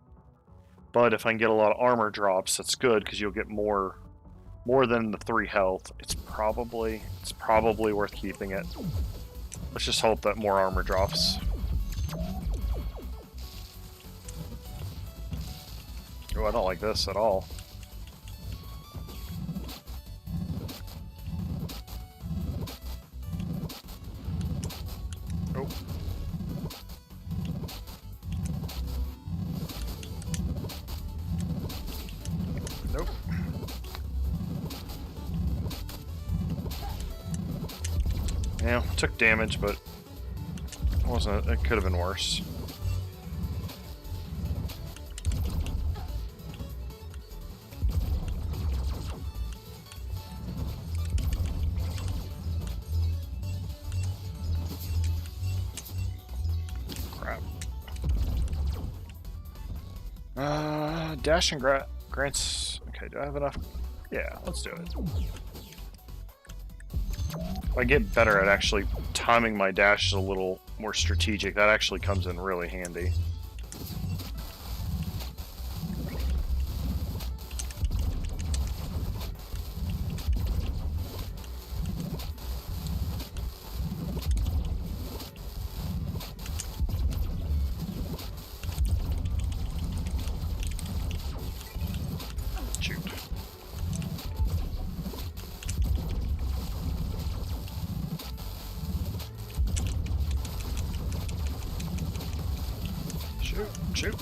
But if I can get a lot of armor drops, that's good, because you'll get more than the 3 health. It's probably worth keeping it. Let's just hope that more armor drops. Oh, I don't like this at all. Oh. Nope. Yeah, took damage, but it could have been worse. Crap. Dash and grants. Okay, do I have enough? Yeah, let's do it. If I get better at actually timing my dashes a little more strategic, that actually comes in really handy. Shoot. Shoot.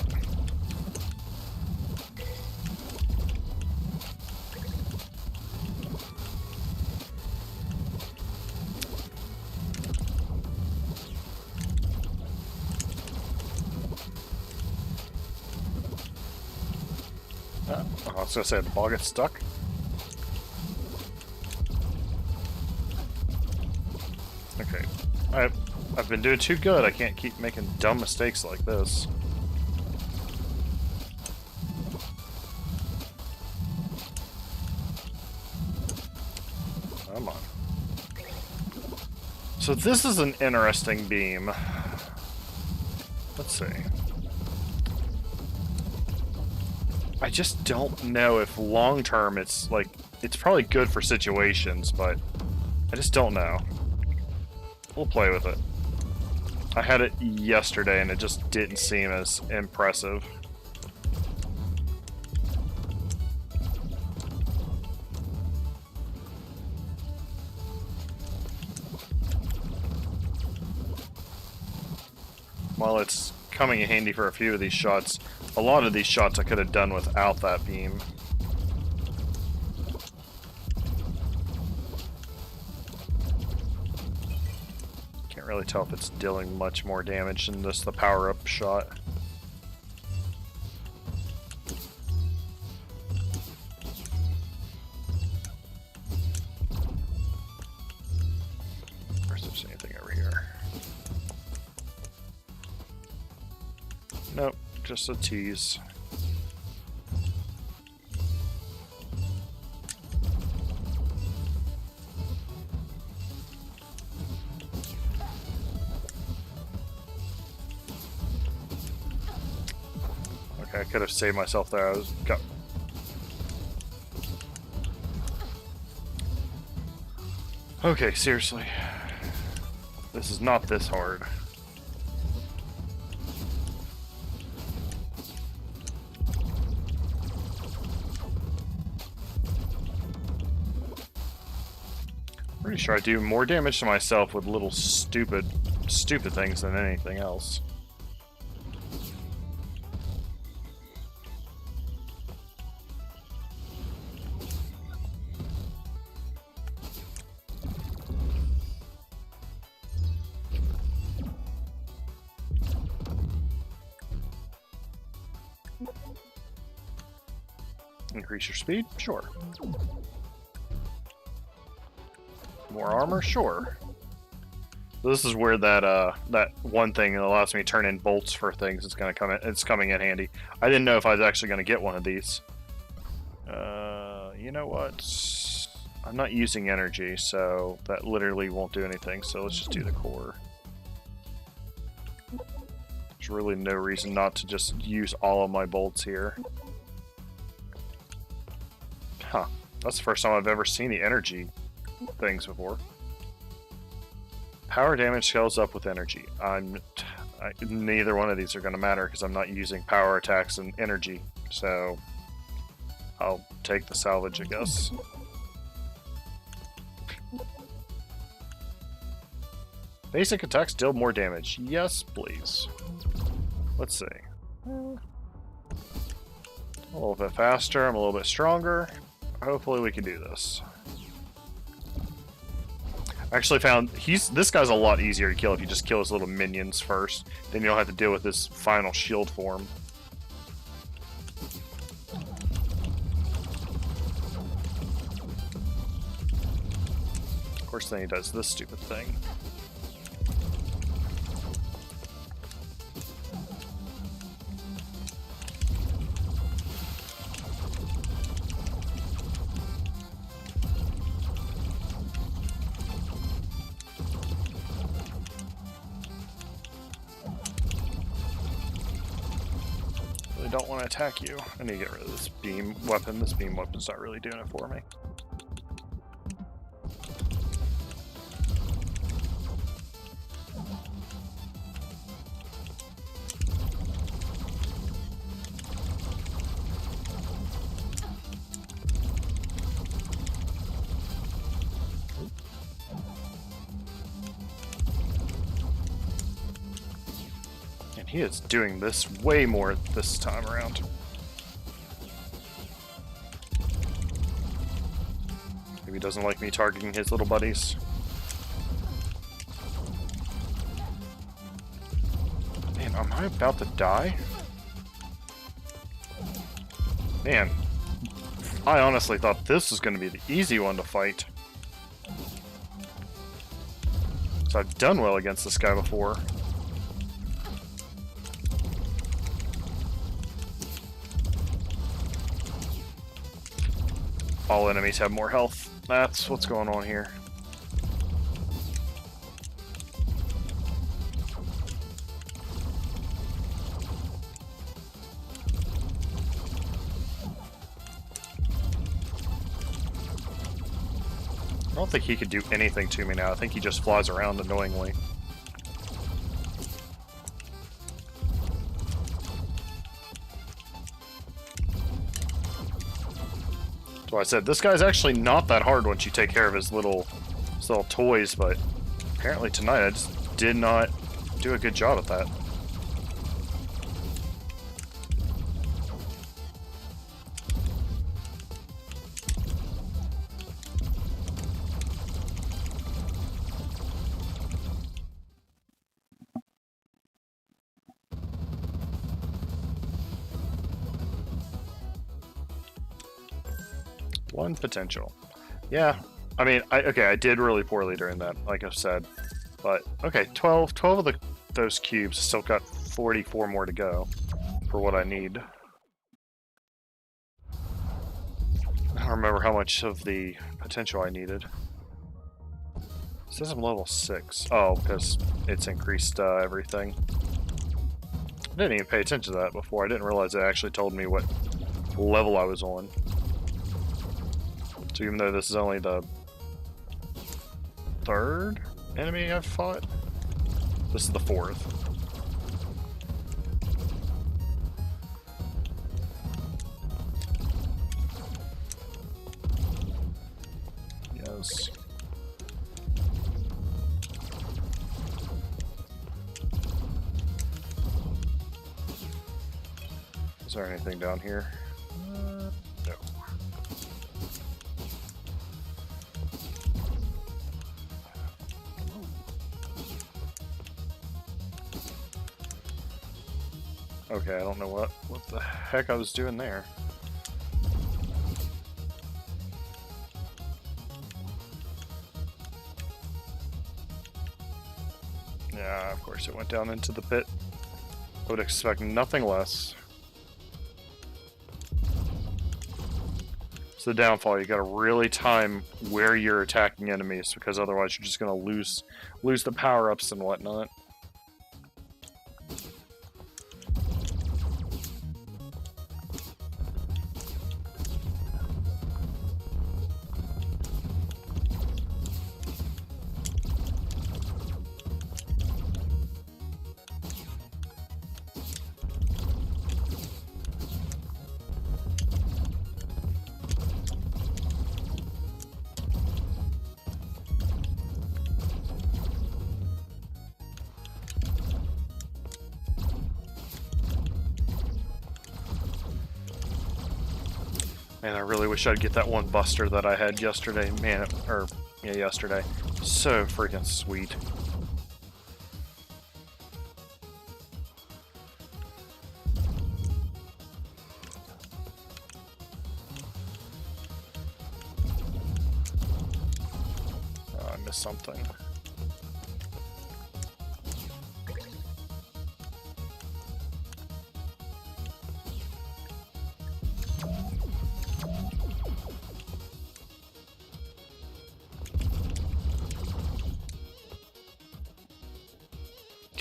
I was gonna say the ball gets stuck. Okay, I've been doing too good. I can't keep making dumb mistakes like this. Come on. So this is an interesting beam. Let's see. I just don't know if long term it's probably good for situations, but I just don't know. We'll play with it. I had it yesterday and it just didn't seem as impressive. While it's coming in handy for a few of these shots, a lot of these shots I could have done without that beam. Can't really tell if it's dealing much more damage than just the power-up shot. Nope, just a tease. Okay, I could have saved myself there. I was got. Okay, seriously. This is not this hard. Pretty sure I do more damage to myself with little stupid things than anything else. Increase your speed? Sure. More armor? Sure. This is where that that one thing that allows me to turn in bolts for things is gonna come in. It's coming in handy. I didn't know if I was actually gonna get one of these. You know what? I'm not using energy, so that literally won't do anything. So let's just do the core. There's really no reason not to just use all of my bolts here. Huh. That's the first time I've ever seen the energy things before. Power damage scales up with energy. Neither one of these are going to matter because I'm not using power attacks and energy. So I'll take the salvage, I guess. Basic attacks deal more damage. Yes, please. Let's see. A little bit faster. I'm a little bit stronger. Hopefully we can do this. I actually found this guy's a lot easier to kill if you just kill his little minions first. Then you don't have to deal with this final shield form. Of course, then he does this stupid thing. Don't want to attack you. I need to get rid of this beam weapon. This beam weapon's not really doing it for me. He is doing this way more this time around. Maybe he doesn't like me targeting his little buddies. Man, am I about to die? Man, I honestly thought this was going to be the easy one to fight. So I've done well against this guy before. All enemies have more health. That's what's going on here. I don't think he could do anything to me now. I think he just flies around annoyingly. So I said, this guy's actually not that hard once you take care of his little toys, but apparently tonight I just did not do a good job at that. One potential. Yeah, I mean, I did really poorly during that, like I've said. But, okay, 12 of those cubes still got 44 more to go for what I need. I don't remember how much of the potential I needed. It says I'm level 6. Oh, because it's increased everything. I didn't even pay attention to that before. I didn't realize it actually told me what level I was on. So even though this is only the 3rd enemy I've fought, this is the 4th. Yes. Is there anything down here? No. Okay, I don't know what the heck I was doing there. Yeah, of course it went down into the pit. I would expect nothing less. It's the downfall. You got to really time where you're attacking enemies, because otherwise you're just going to lose the power-ups and whatnot. Man, I really wish I'd get that one buster that I had yesterday. Man, yesterday. So freaking sweet. Oh, I missed something.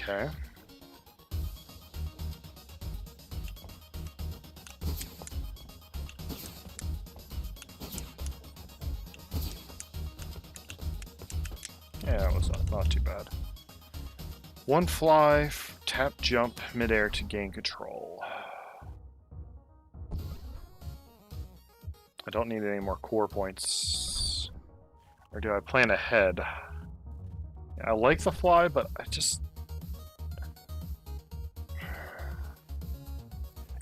Okay. Yeah, that was not too bad. One fly, tap, jump, midair to gain control. I don't need any more core points. Or do I plan ahead? I like the fly, but I just...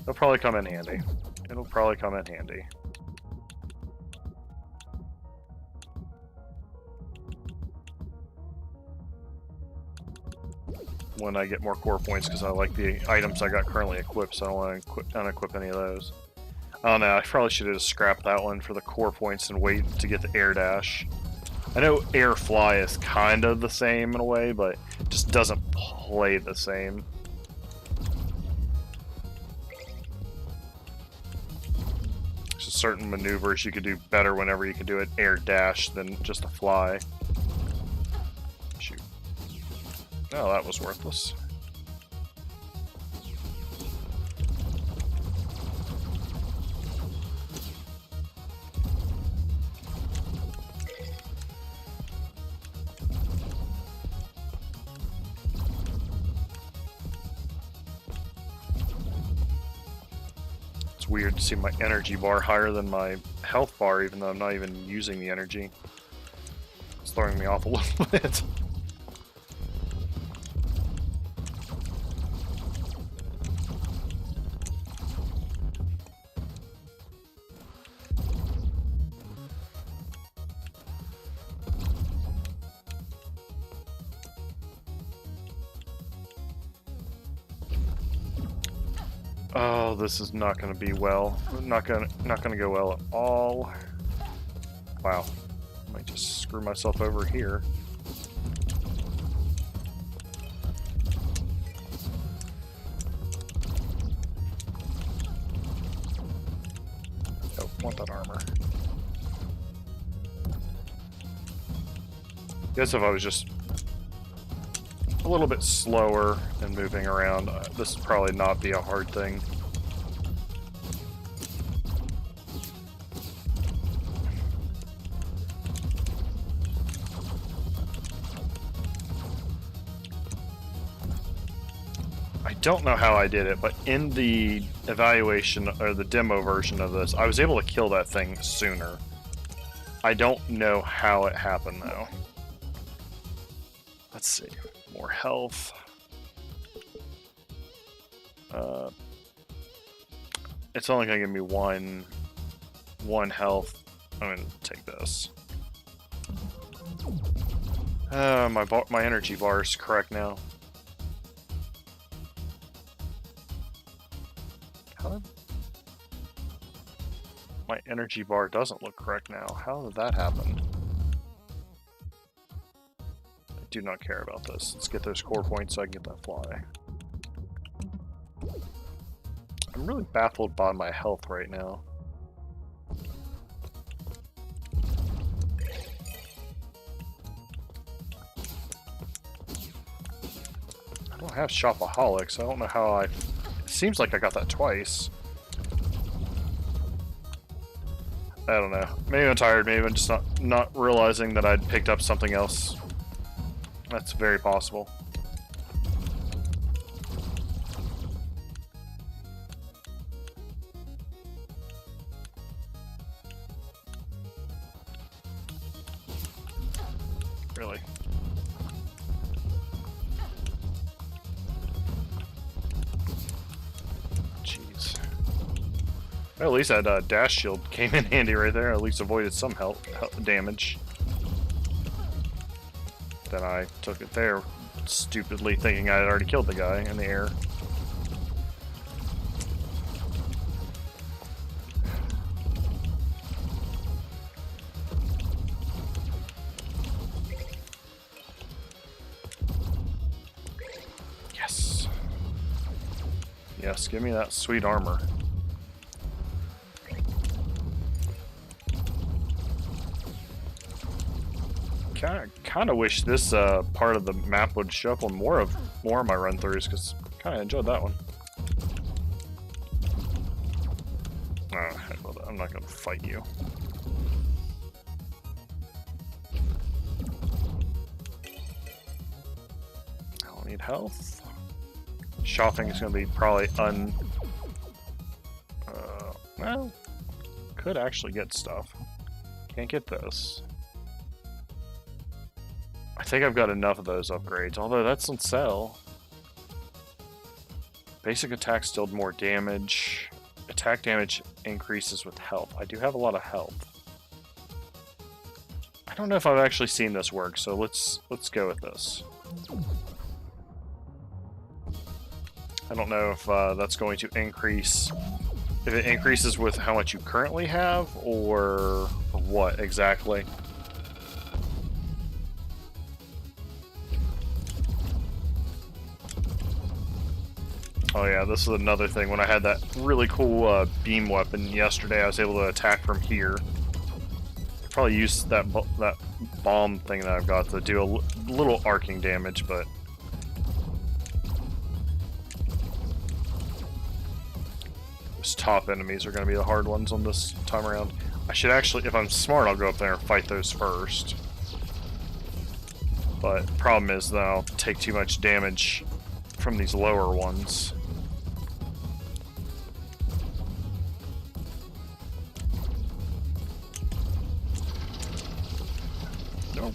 It'll probably come in handy. It'll probably come in handy. When I get more core points, because I like the items I got currently equipped, so I don't want to unequip any of those. Oh no, I probably should have just scrapped that one for the core points and wait to get the air dash. I know air fly is kind of the same in a way, but it just doesn't play the same. There's certain maneuvers you could do better whenever you can do an air dash than just a fly. Shoot. Oh, that was worthless. Weird to see my energy bar higher than my health bar, even though I'm not even using the energy. It's throwing me off a little bit. Oh, this is not going to be well. Not going to go well at all. Wow, I might just screw myself over here. want that armor. Guess if I was just a little bit slower and moving around, this would probably not be a hard thing. I don't know how I did it, but in the evaluation or the demo version of this, I was able to kill that thing sooner. I don't know how it happened though. Let's see. More health. It's only gonna give me one health. I'm gonna take this. My energy bar is correct now. How? My energy bar doesn't look correct now. How did that happen? I do not care about this. Let's get those core points so I can get that fly. I'm really baffled by my health right now. I don't have Shopaholic, so I don't know how I... It seems like I got that twice. I don't know. Maybe I'm tired, maybe I'm just not realizing that I'd picked up something else. That's very possible. Really? Jeez. Well, at least that dash shield came in handy right there. At least avoided some health damage. Then I took it there, stupidly thinking I had already killed the guy in the air. Yes. Yes, give me that sweet armor. Kind of wish this part of the map would show up on more of my run-throughs, because kind of enjoyed that one. Well, I'm not going to fight you. I don't need health. Shopping is going to be probably well, could actually get stuff. Can't get this. I think I've got enough of those upgrades, although that's on sale. Basic attacks deal more damage. Attack damage increases with health. I do have a lot of health. I don't know if I've actually seen this work, so let's go with this. I don't know if that's going to increase... If it increases with how much you currently have, or what exactly. Oh yeah, this is another thing. When I had that really cool beam weapon yesterday, I was able to attack from here. Probably use that bomb thing that I've got to do a little arcing damage, but... Those top enemies are going to be the hard ones on this time around. I should actually, if I'm smart, I'll go up there and fight those first. But problem is that I'll take too much damage from these lower ones. Nope.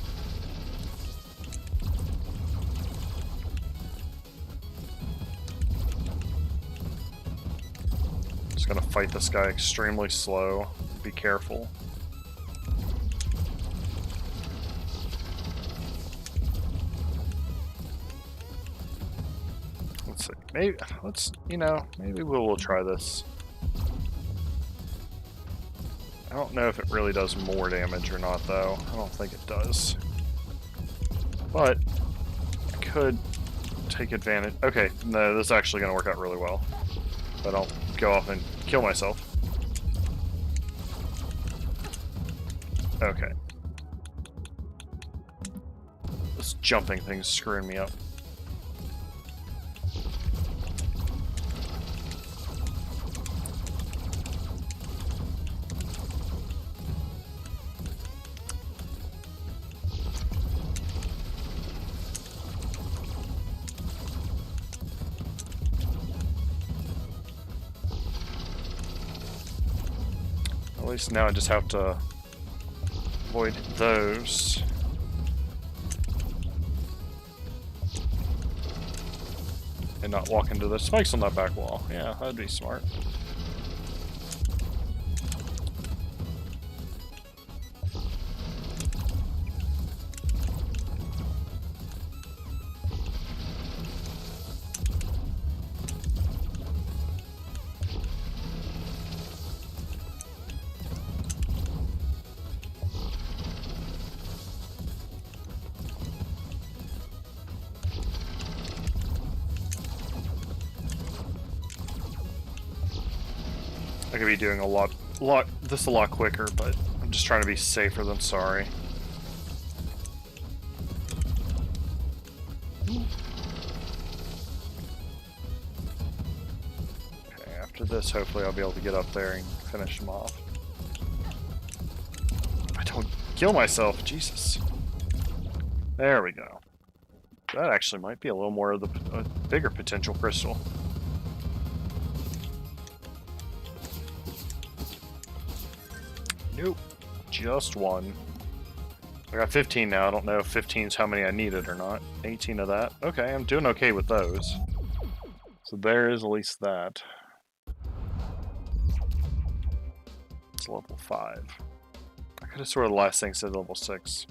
Just gonna fight this guy extremely slow. Be careful. Let's see. Maybe maybe we'll try this. I don't know if it really does more damage or not, though. I don't think it does. But I could take advantage. Okay, no, this is actually going to work out really well. But I'll go off and kill myself. Okay. This jumping thing's screwing me up. At least now I just have to avoid those. And not walk into the spikes on that back wall. Yeah, that'd be smart. I could be doing a lot quicker, but I'm just trying to be safer than sorry. Okay, after this, hopefully I'll be able to get up there and finish them off. I don't kill myself, Jesus. There we go. That actually might be a little more of the bigger potential crystal. Nope, just one. I got 15 now. I don't know if 15 is how many I needed or not. 18 of that. Okay, I'm doing okay with those. So there is at least that. It's level 5. I could have sworn the last thing said level 6.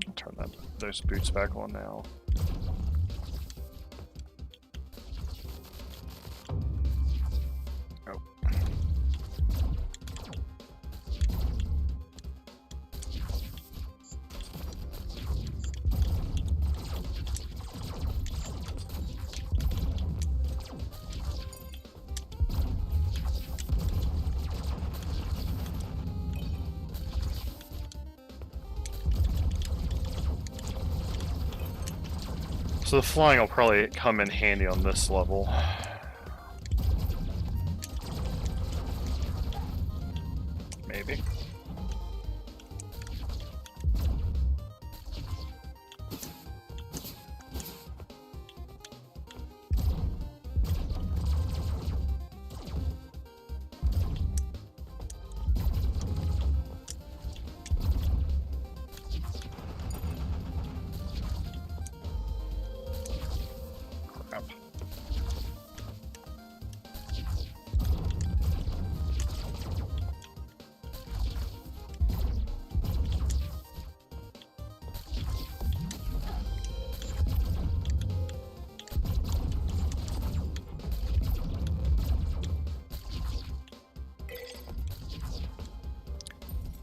I'll turn those boots back on now. So the flying will probably come in handy on this level. Maybe.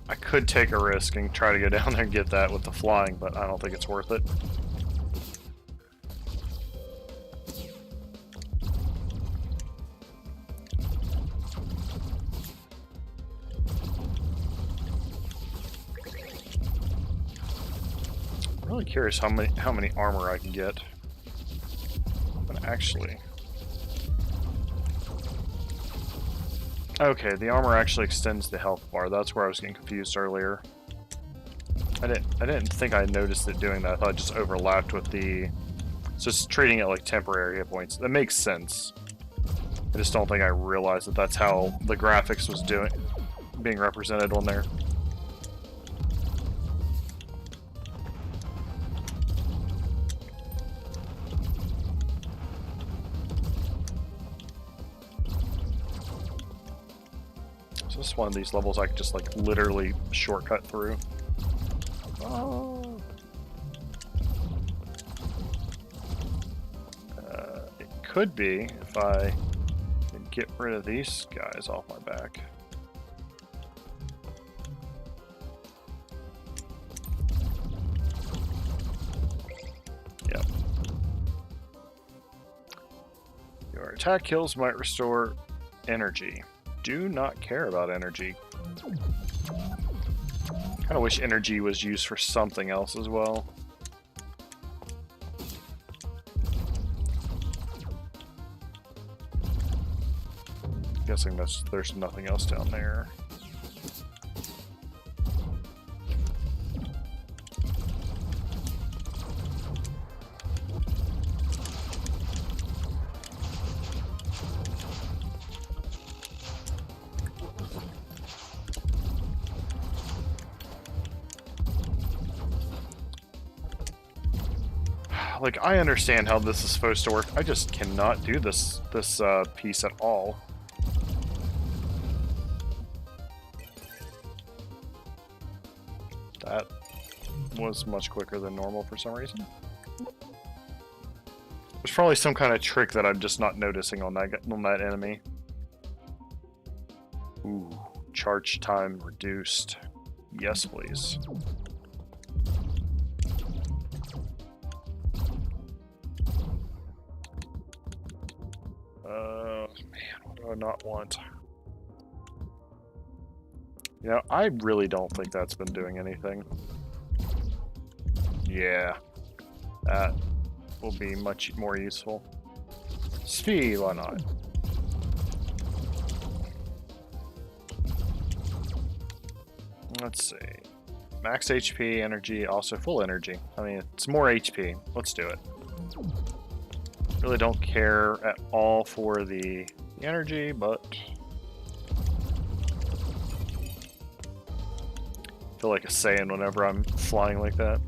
I could take a risk and try to go down there and get that with the flying, but I don't think it's worth it. I'm really curious how many armor I can get. But actually, okay, the armor actually extends the health bar. That's where I was getting confused earlier. I didn't think I noticed it doing that. I thought it just overlapped with the... So it's treating it like temporary hit points. That makes sense. I just don't think I realized that that's how the graphics was being represented on there. So this is one of these levels I could just like literally shortcut through. Oh. It could be if I can get rid of these guys off my back. Yep. Your attack kills might restore energy. Do not care about energy. Kind of wish energy was used for something else as well. Guessing there's nothing else down there. Like, I understand how this is supposed to work. I just cannot do this piece at all. That was much quicker than normal for some reason. There's probably some kind of trick that I'm just not noticing on that enemy. Ooh, charge time reduced. Yes, please. Man, what do I not want? You know, I really don't think that's been doing anything. Yeah, that will be much more useful. Speed, why not? Let's see. Max HP, energy, also full energy. I mean, it's more HP. Let's do it. Really don't care at all for the energy, but I feel like a Saiyan whenever I'm flying like that.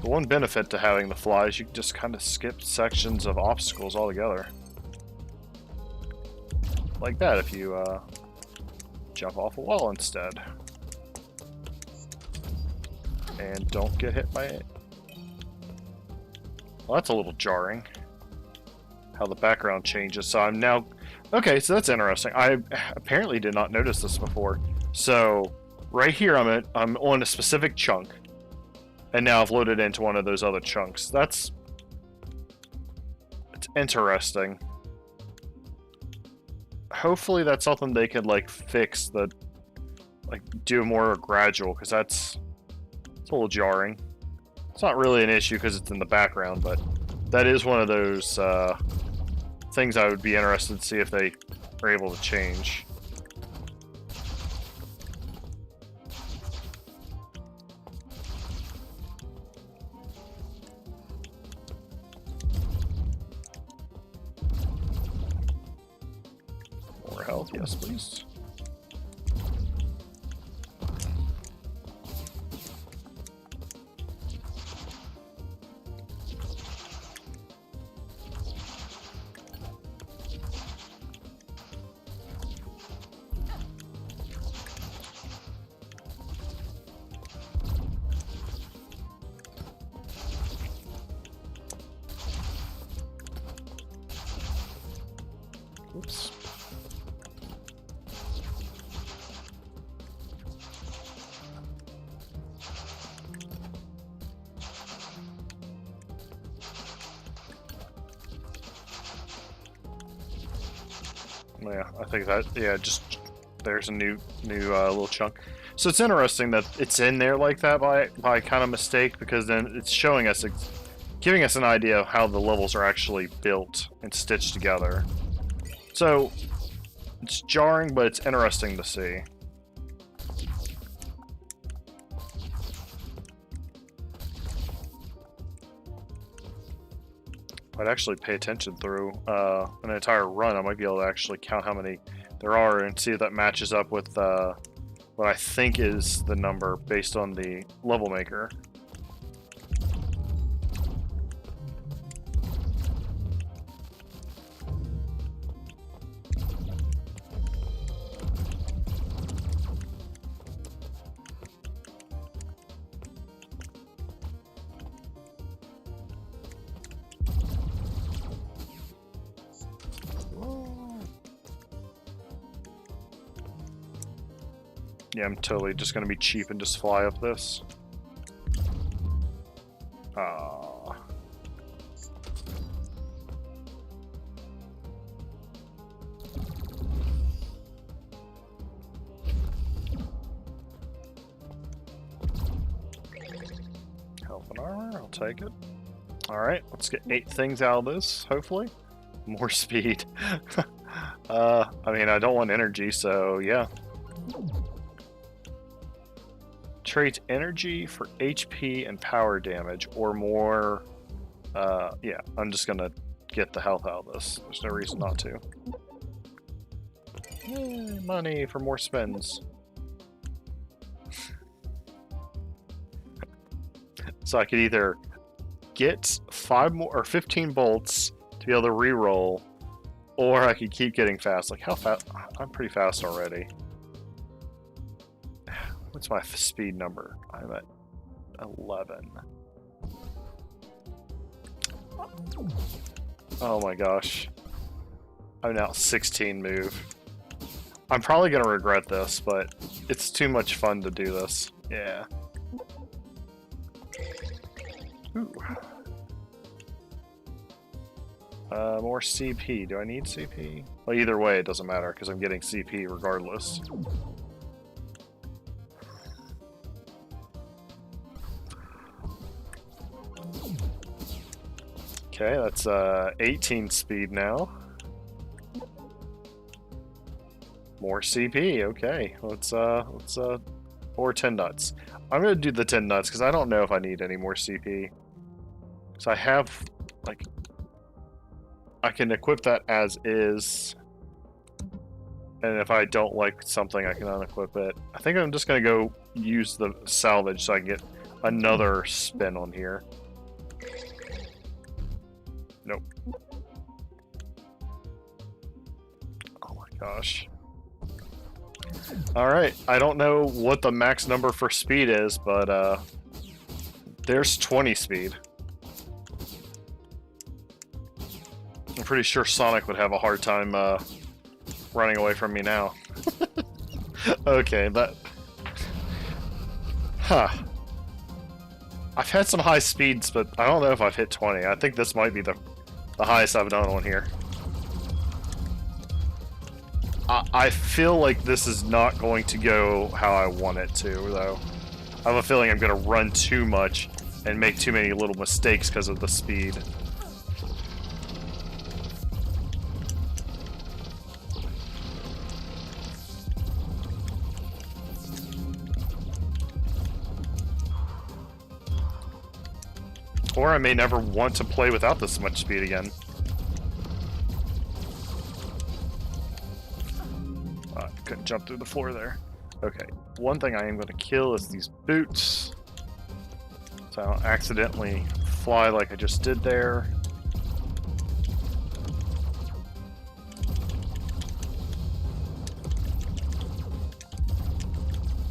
The one benefit to having the fly is you can just kind of skip sections of obstacles altogether. Like that if you jump off a wall instead. And don't get hit by it. Well, that's a little jarring. How the background changes. So I'm now... Okay, so that's interesting. I apparently did not notice this before. So, right here I'm on a specific chunk. And now I've loaded into one of those other chunks. It's interesting. Hopefully that's something they could, like, fix, like, do more gradual, because it's a little jarring. It's not really an issue because it's in the background, but that is one of those things I would be interested to see if they are able to change. More health, yes please. Oops. Yeah, I think that, yeah, just, there's a new little chunk. So it's interesting that it's in there like that by kind of mistake, because then it's showing us, giving us an idea of how the levels are actually built and stitched together. So, it's jarring, but it's interesting to see. I'd actually pay attention through an entire run. I might be able to actually count how many there are and see if that matches up with what I think is the number based on the level maker. Yeah, I'm totally just gonna be cheap and just fly up this. Ah. Health and armor, I'll take it. Alright, let's get 8 things out of this, hopefully. More speed. I mean, I don't want energy, so yeah. Trade energy for HP and power damage, or more... yeah, I'm just gonna get the health out of this. There's no reason not to. Yay, money for more spins. So I could either get 5 more or 15 bolts to be able to re-roll, or I could keep getting fast. Like, how fast? I'm pretty fast already. What's my speed number? I'm at 11. Oh my gosh. I'm now 16 move. I'm probably gonna regret this, but it's too much fun to do this. Yeah. Ooh. More CP. Do I need CP? Well, either way, it doesn't matter, because I'm getting CP regardless. Okay, that's 18 speed now. More CP, okay. Let's or 10 nuts. I'm gonna do the 10 nuts because I don't know if I need any more CP. So I have, like, I can equip that as is. And if I don't like something, I can unequip it. I think I'm just gonna go use the salvage so I can get another spin on here. Nope. Oh my gosh. Alright, I don't know what the max number for speed is, but there's 20 speed. I'm pretty sure Sonic would have a hard time running away from me now. Okay, that... Huh. I've had some high speeds, but I don't know if I've hit 20. I think this might be the highest I've done on here. I feel like this is not going to go how I want it to, though. I have a feeling I'm going to run too much and make too many little mistakes because of the speed. Or I may never want to play without this much speed again. Couldn't jump through the floor there. Okay, one thing I am going to kill is these boots. So I don't accidentally fly like I just did there.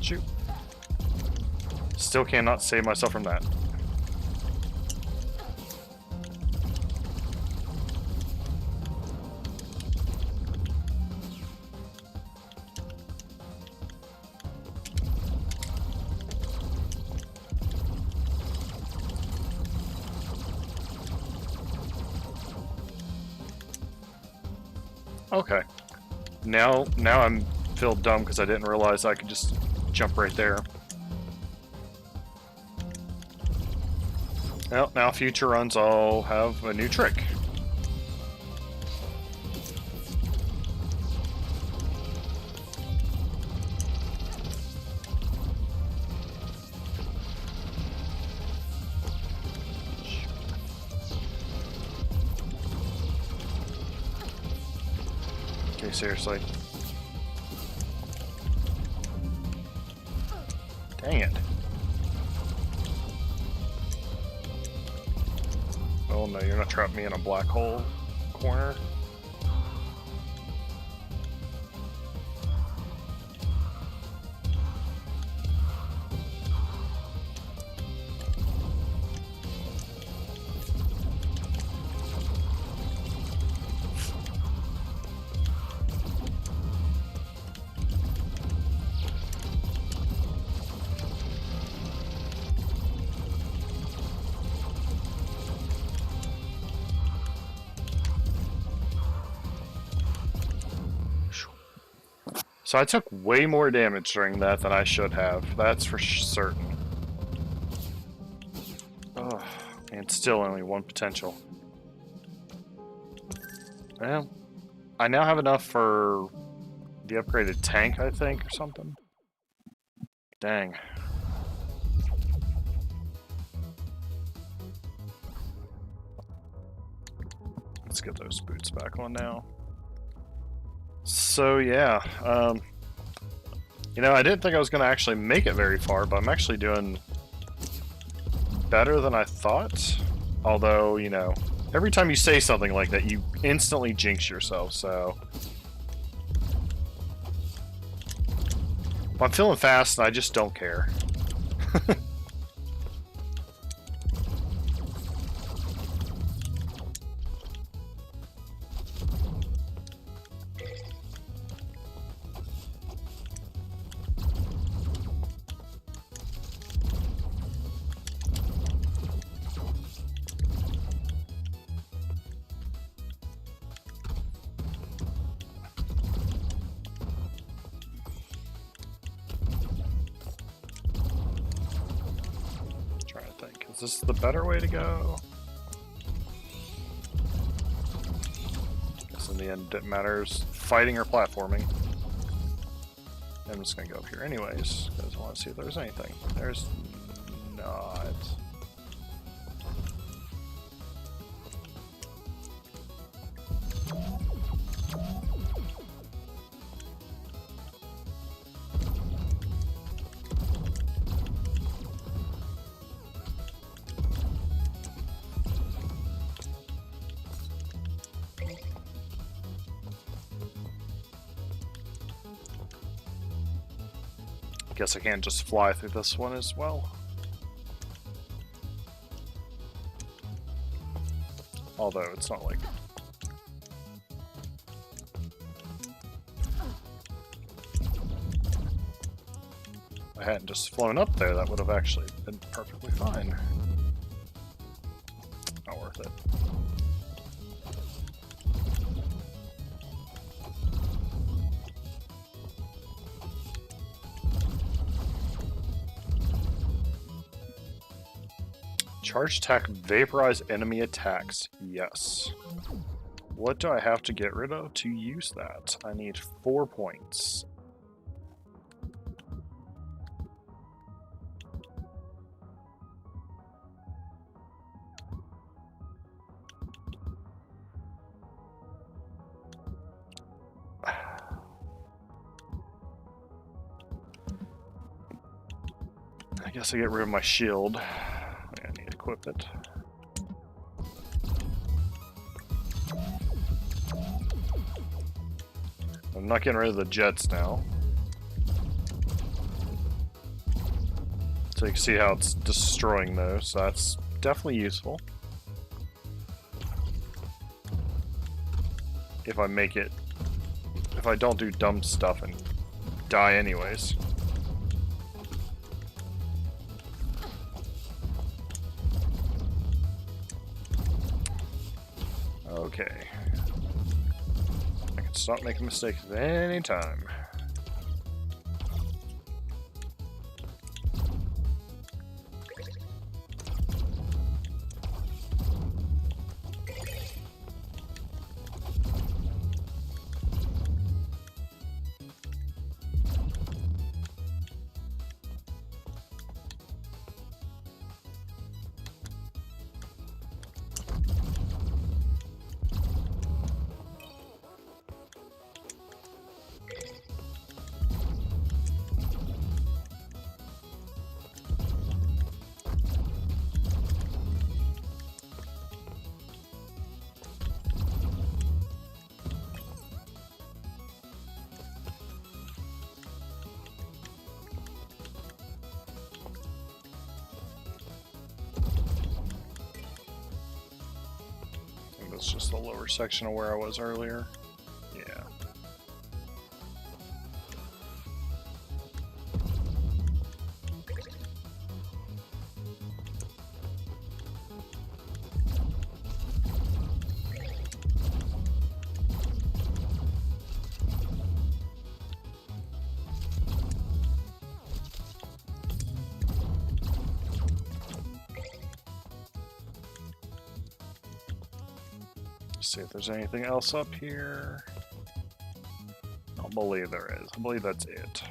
Shoot. Still cannot save myself from that. Okay. Now I'm feel dumb because I didn't realize I could just jump right there. Well, now future runs I'll have a new trick. Okay, seriously. Dang it. Oh no, you're not trapping me in a black hole corner. So I took way more damage during that than I should have. That's for certain. Ugh, and still only one potential. Well, I now have enough for the upgraded tank, I think, or something. Dang. Let's get those boots back on now. So yeah, you know, I didn't think I was going to actually make it very far, but I'm actually doing better than I thought. Although, you know, every time you say something like that, you instantly jinx yourself, so... I'm feeling fast, and I just don't care. Is this the better way to go? Guess in the end it matters fighting or platforming. I'm just gonna go up here anyways, because I want to see if there's anything. There's not. Guess I can't just fly through this one as well. Although it's not like... If I hadn't just flown up there, that would have actually been perfectly fine. Not worth it. Charge attack, vaporize enemy attacks. Yes. What do I have to get rid of to use that? I need 4 points. I guess I get rid of my shield. I need to equip it. I'm not getting rid of the jets now. So you can see how it's destroying those, so that's definitely useful. If I make it... If I don't do dumb stuff and die anyways. Okay. I can stop making mistakes at any time. That's just the lower section of where I was earlier. Yeah. Let's see if there's anything else up here. I don't believe there is. I believe that's it.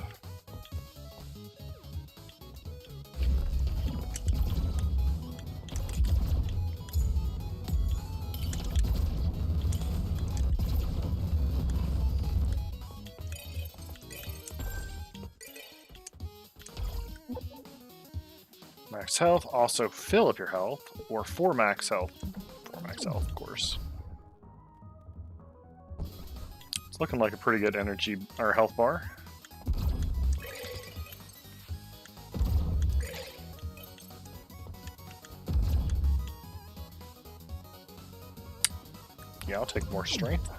Max health, also fill up your health, or 4 max health. 4 max health, of course. It's looking like a pretty good energy or health bar. Yeah, I'll take more strength.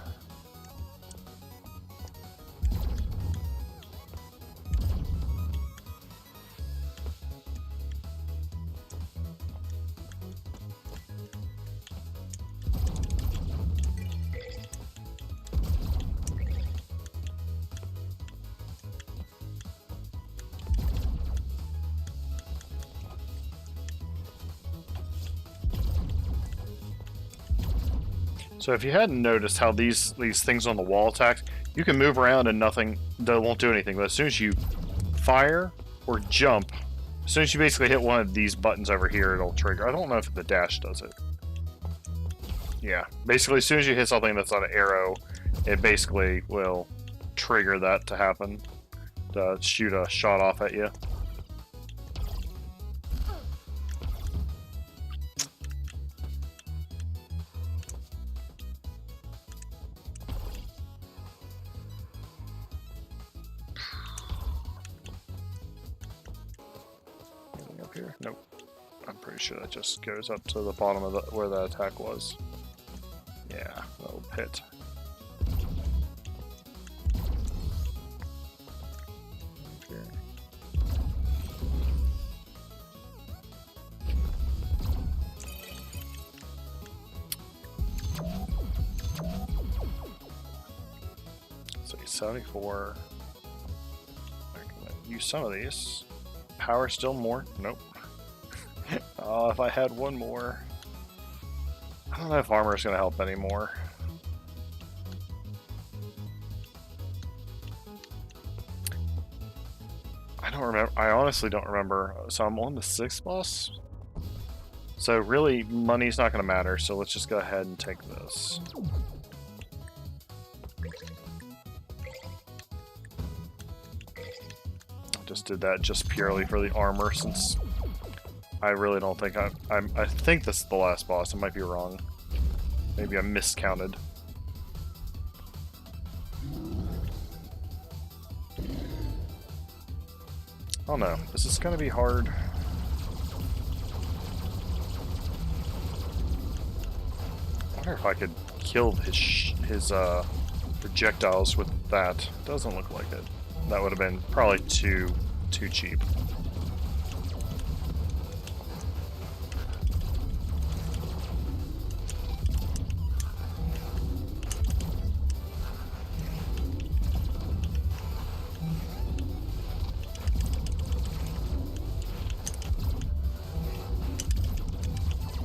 So if you hadn't noticed how these things on the wall attack, you can move around and nothing, they won't do anything. But as soon as you fire or jump, as soon as you basically hit one of these buttons over here, it'll trigger. I don't know if the dash does it. Yeah, basically as soon as you hit something that's on an arrow, it basically will trigger that to happen, to shoot a shot off at you. Here? Nope. I'm pretty sure that just goes up to the bottom of where the attack was. Yeah, little pit. Okay. So 74. I can use some of these. Power still more? Nope. Oh, if I had one more. I don't know if armor is going to help anymore. I don't remember. I honestly don't remember. So I'm on the 6th boss. So really, money's not going to matter. So let's just go ahead and take this. Just did that just purely for the armor, since I really don't think I think this is the last boss. I might be wrong. Maybe I miscounted. Oh no, this is gonna be hard. I wonder if I could kill his projectiles with that. Doesn't look like it. That would have been probably too cheap.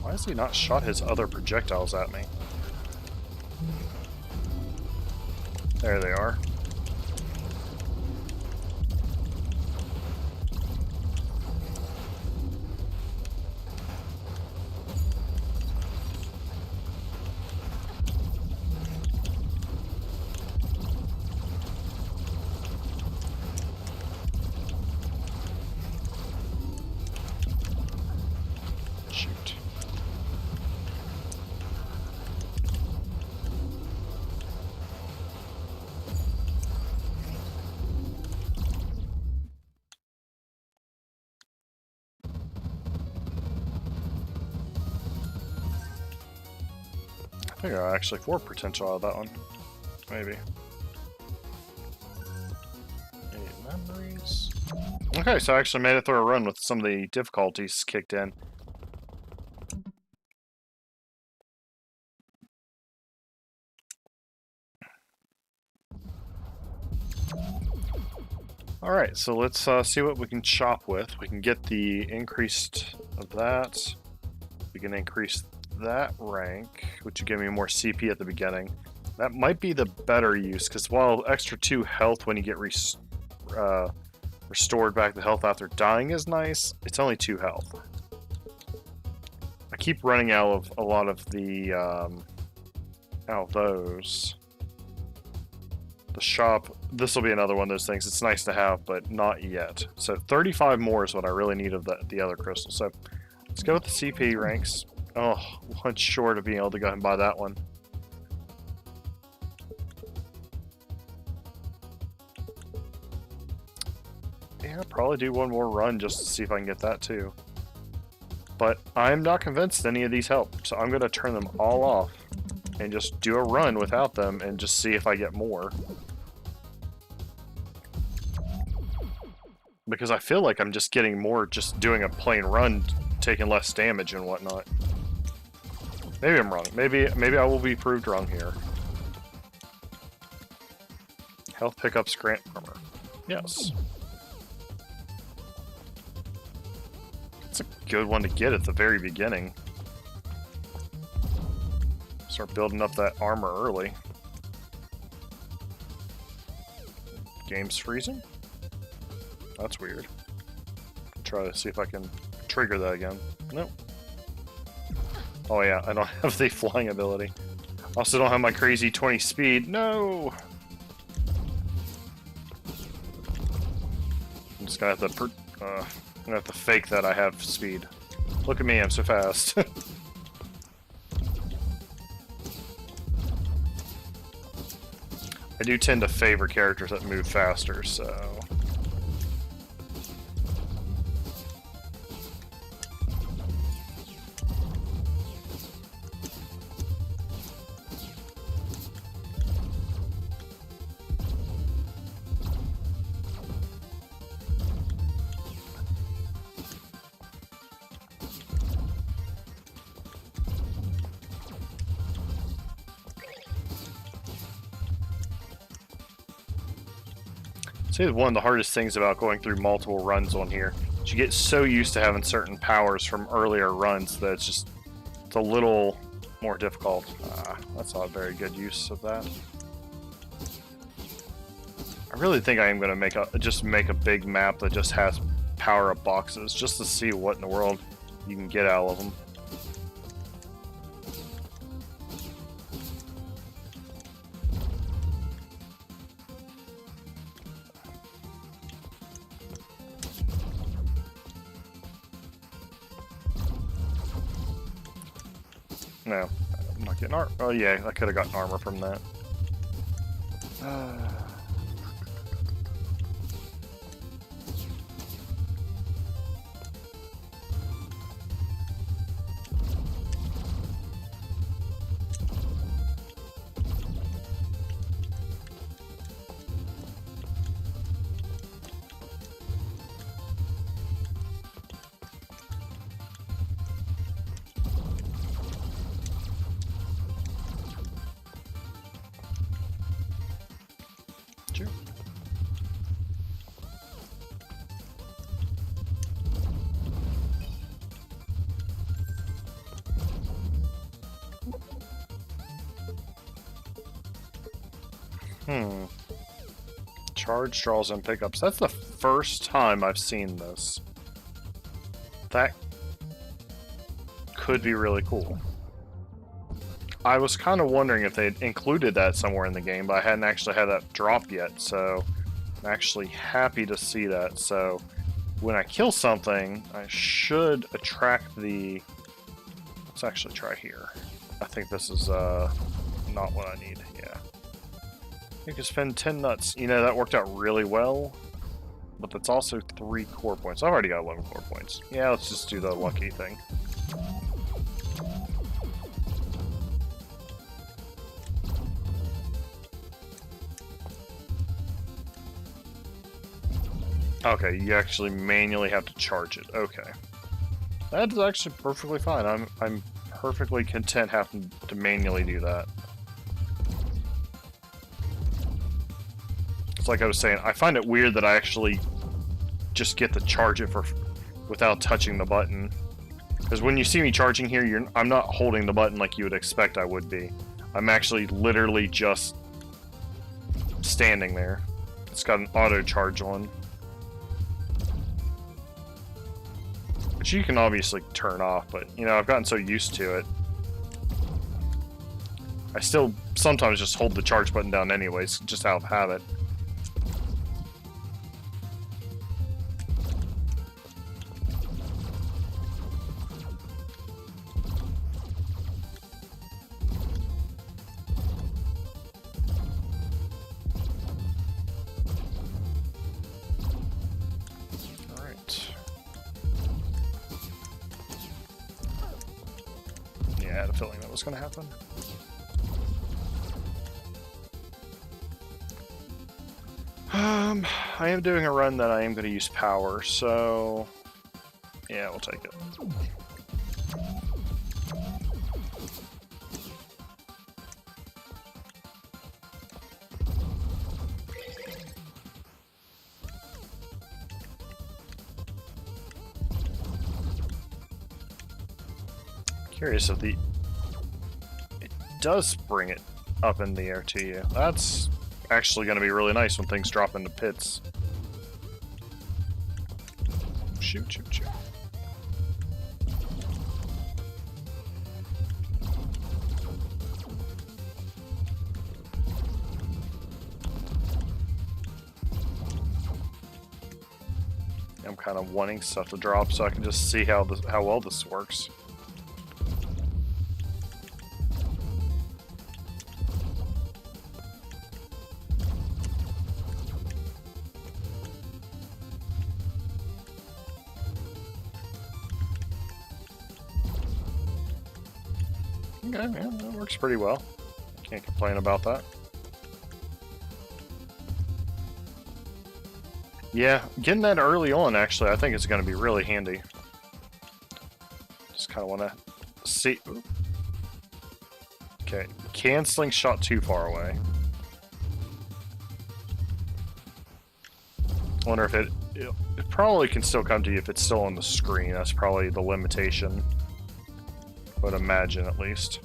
Why has he not shot his other projectiles at me? There they are. I think I got actually 4 potential out of that one. Maybe. 8 memories. Okay, so I actually made it through a run with some of the difficulties kicked in. Alright, so let's see what we can chop with. We can get the increased of that. We can increase that rank, which would give me more CP at the beginning. That might be the better use, because while extra 2 health when you get restored back to health after dying is nice, it's only 2 health. I keep running out of a lot of the, out of those. The shop, this will be another one of those things. It's nice to have, but not yet. So 35 more is what I really need of the other crystal. So let's go with the CP ranks. Oh, one short of being able to go ahead and buy that one. Yeah, I'll probably do one more run just to see if I can get that too. But I'm not convinced any of these help, so I'm going to turn them all off and just do a run without them and just see if I get more. Because I feel like I'm just getting more just doing a plain run, taking less damage and whatnot. Maybe I'm wrong. Maybe I will be proved wrong here. Health pickups grant armor. Yes. It's a good one to get at the very beginning. Start building up that armor early. Game's freezing? That's weird. Try to see if I can trigger that again. Nope. Oh yeah, I don't have the flying ability. Also don't have my crazy 20 speed. No! I'm just gonna have to I'm gonna have to fake that I have speed. Look at me, I'm so fast. I do tend to favor characters that move faster, so... I'd say one of the hardest things about going through multiple runs on here is you get so used to having certain powers from earlier runs that it's a little more difficult. That's not a very good use of that. I really think I am going to just make a big map that just has power-up boxes just to see what in the world you can get out of them. No, I'm not getting armor. Oh yeah, I could have gotten armor from that. Charge draws and pickups. That's the first time I've seen this. That could be really cool. I was kind of wondering if they'd included that somewhere in the game, but I hadn't actually had that drop yet, so I'm actually happy to see that. So when I kill something, I should attract the... Let's actually try here. I think this is not what I need. Yeah. You can spend 10 nuts. You know, that worked out really well, but that's also 3 core points. I've already got 11 core points. Yeah, let's just do the lucky thing. Okay, you actually manually have to charge it. Okay. That is actually perfectly fine. I'm perfectly content having to manually do that. It's like I was saying, I find it weird that I actually just get to charge it without touching the button. Because when you see me charging here, I'm not holding the button like you would expect I would be. I'm actually literally just standing there. It's got an auto charge on. Which you can obviously turn off, but, you know, I've gotten so used to it. I still sometimes just hold the charge button down anyways, just out of habit. I had a feeling that was going to happen. I am doing a run that I am going to use power, so yeah, we'll take it. Curious if it does bring it up in the air to you. That's actually going to be really nice when things drop into pits. Shoot, shoot, shoot. I'm kind of wanting stuff to drop so I can just see how well this works. Okay, yeah, that works pretty well. Can't complain about that. Yeah, getting that early on, actually, I think it's going to be really handy. Just kind of want to see... Okay, can slingshot too far away. I wonder if it probably can still come to you if it's still on the screen. That's probably the limitation. I would imagine, at least.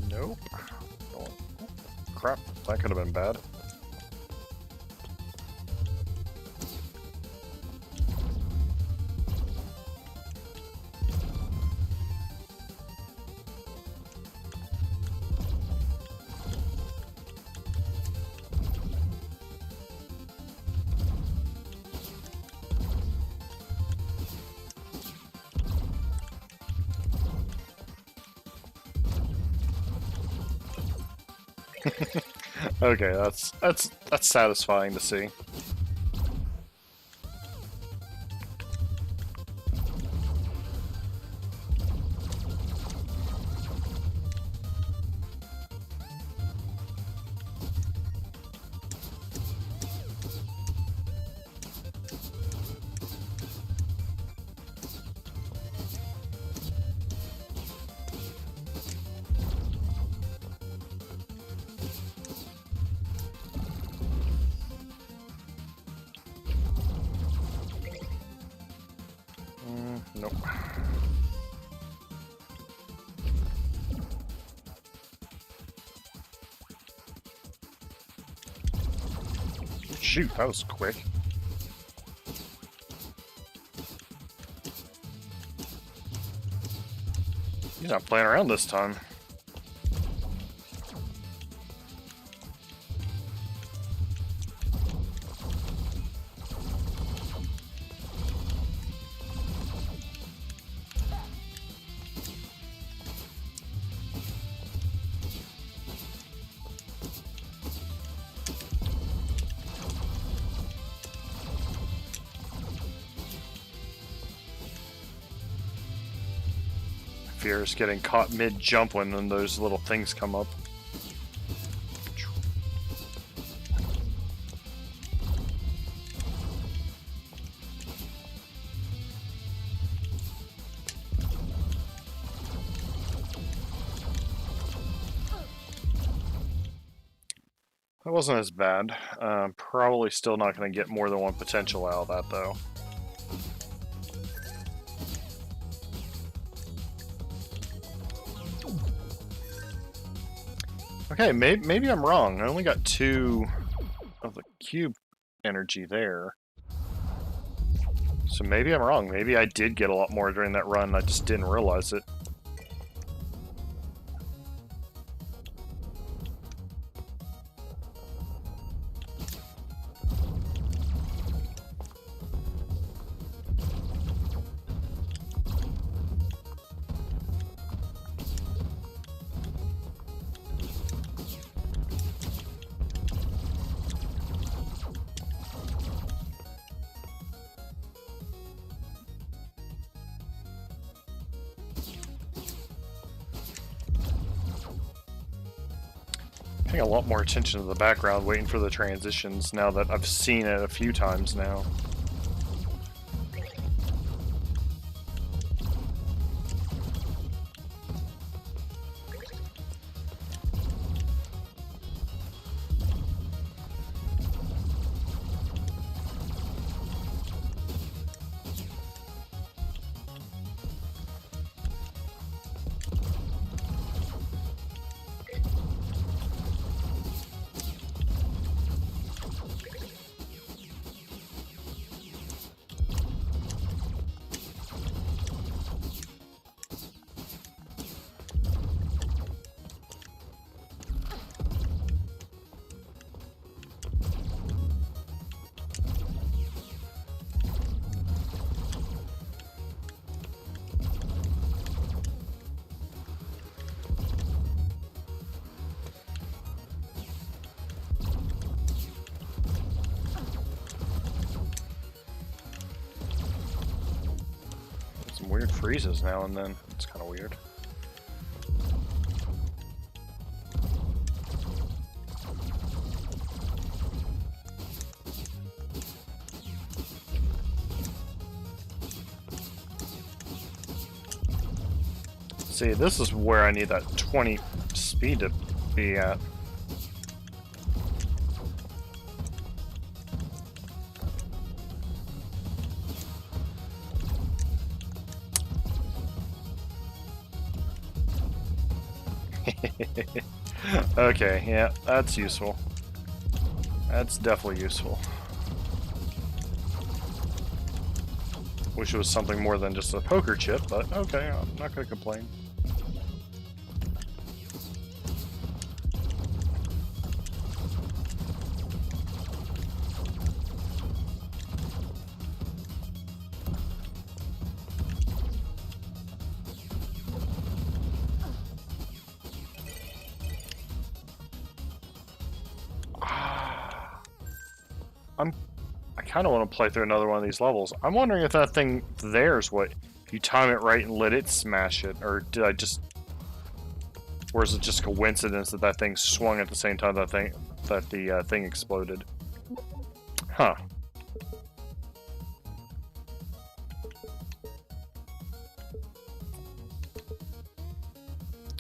Nope. Oh, crap. That could have been bad. Okay, that's satisfying to see. Nope. Shoot, that was quick. He's not playing around this time. I fears getting caught mid-jump when those little things come up. That wasn't as bad. Probably still not going to get more than one potential out of that, though. Okay, maybe I'm wrong. I only got 2 of the cube energy there. So maybe I'm wrong. Maybe I did get a lot more during that run. I just didn't realize it. Paying a lot more attention to the background, waiting for the transitions now that I've seen it a few times now. Weird freezes now and then. It's kind of weird. See, this is where I need that 20 speed to be at. Okay, yeah, that's useful. That's definitely useful. Wish it was something more than just a poker chip, but okay, I'm not gonna complain. I kind of want to play through another one of these levels. I'm wondering if that thing there is what, if you time it right and let it smash it, or did I just, or is it just coincidence that that thing swung at the same time that the thing exploded? Huh.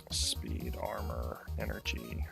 Speed, armor, energy.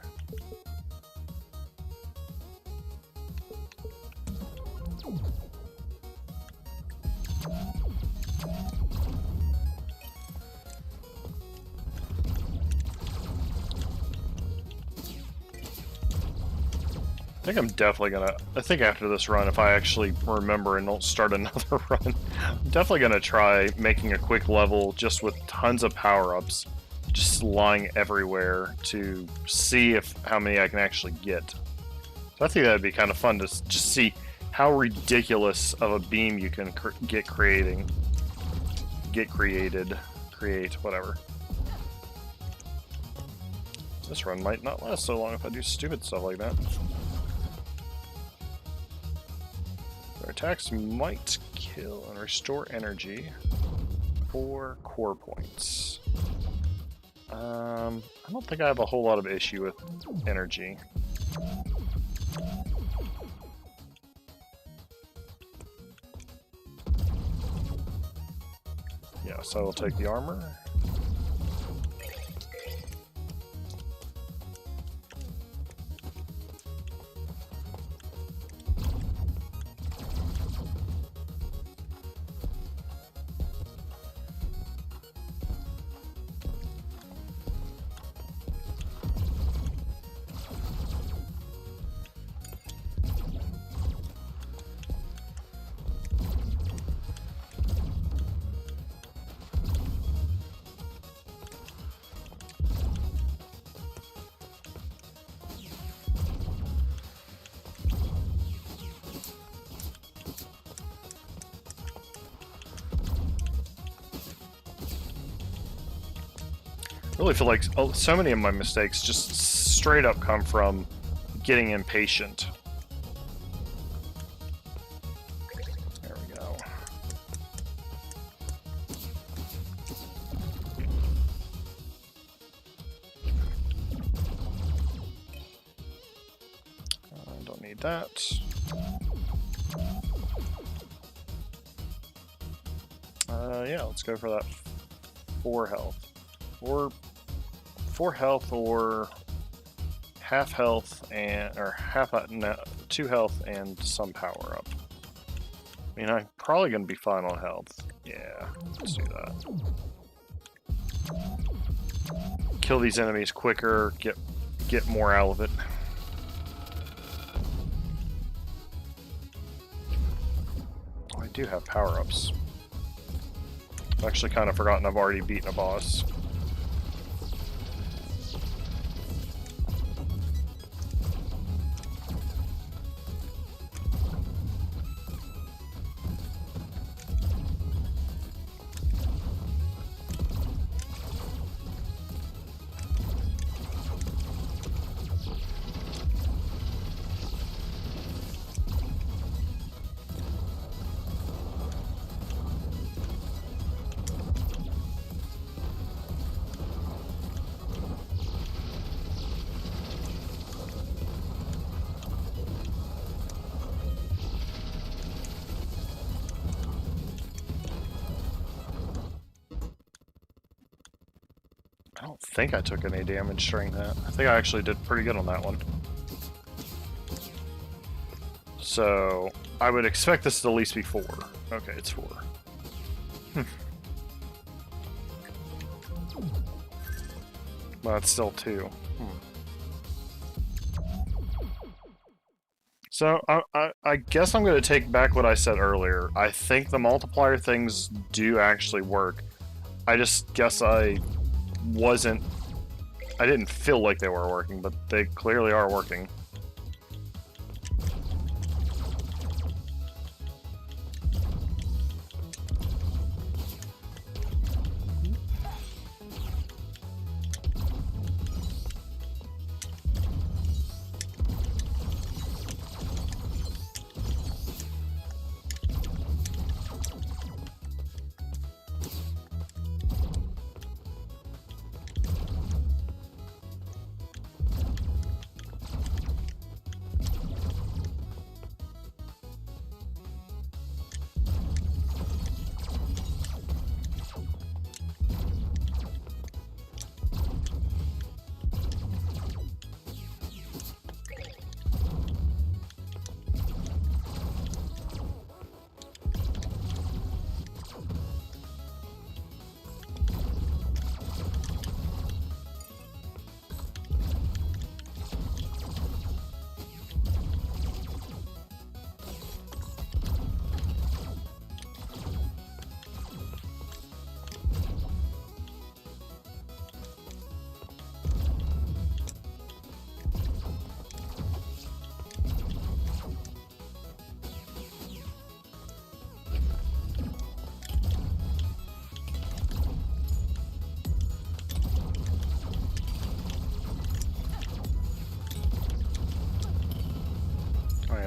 I think I'm definitely gonna, I think after this run, if I actually remember and don't start another run, I'm definitely gonna try making a quick level just with tons of power-ups, just lying everywhere to see if how many I can actually get. So I think that'd be kind of fun to just see how ridiculous of a beam you can create, whatever. This run might not last so long if I do stupid stuff like that. Their attacks might kill and restore energy for core points. I don't think I have a whole lot of issue with energy. Yeah, so I'll take the armor. I really feel like so many of my mistakes just straight up come from getting impatient. There we go. Don't need that. Yeah, let's go for that 4 health. Or 4 health, or half health, and or no, 2 health and some power up. I mean, I'm probably gonna be fine on health. Yeah, let's do that. Kill these enemies quicker, get more out of it. Oh, I do have power ups. I've actually kind of forgotten I've already beaten a boss. I don't think I took any damage during that. I think I actually did pretty good on that one. So, I would expect this to at least be 4. Okay, it's 4. Well, it's still 2. So, I guess I'm going to take back what I said earlier. I think the multiplier things do actually work. I just guess I didn't feel like they were working, but they clearly are working.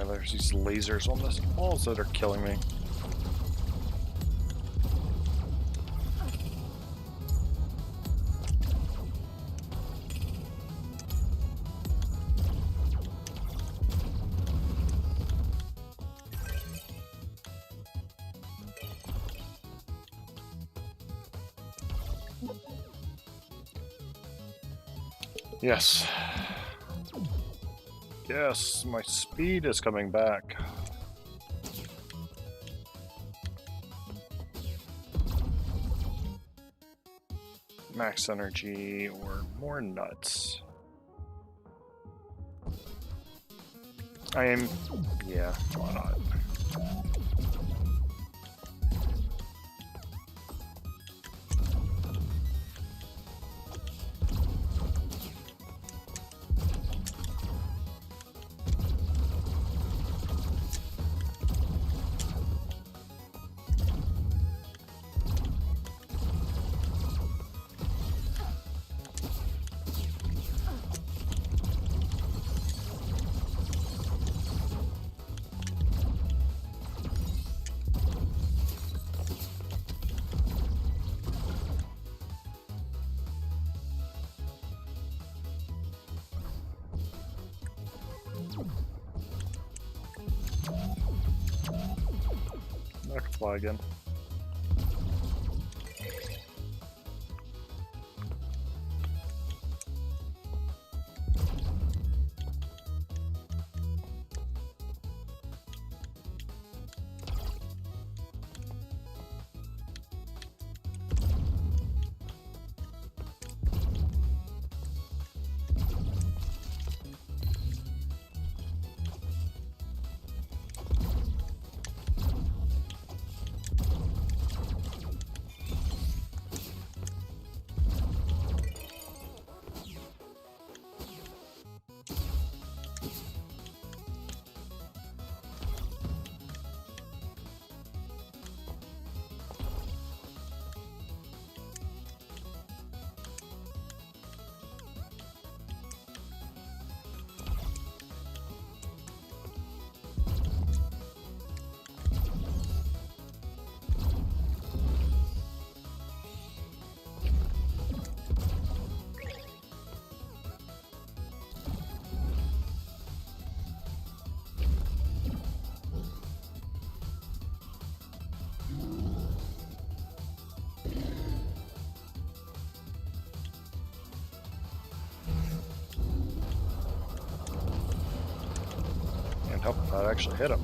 There's these lasers on this walls that are killing me. Yes. Yes, my speed is coming back. Max energy or more nuts. Yeah, why not? I can fly again. And help if I actually hit him.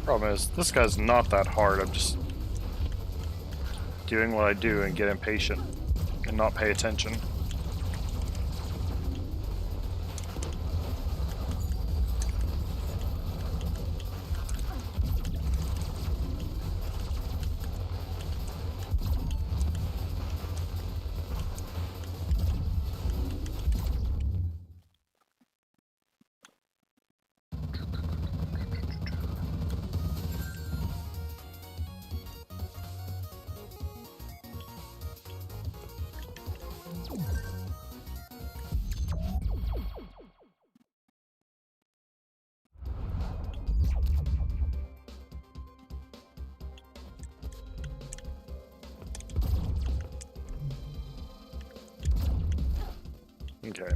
Problem is, this guy's not that hard. I'm just doing what I do and get impatient and not pay attention. Okay.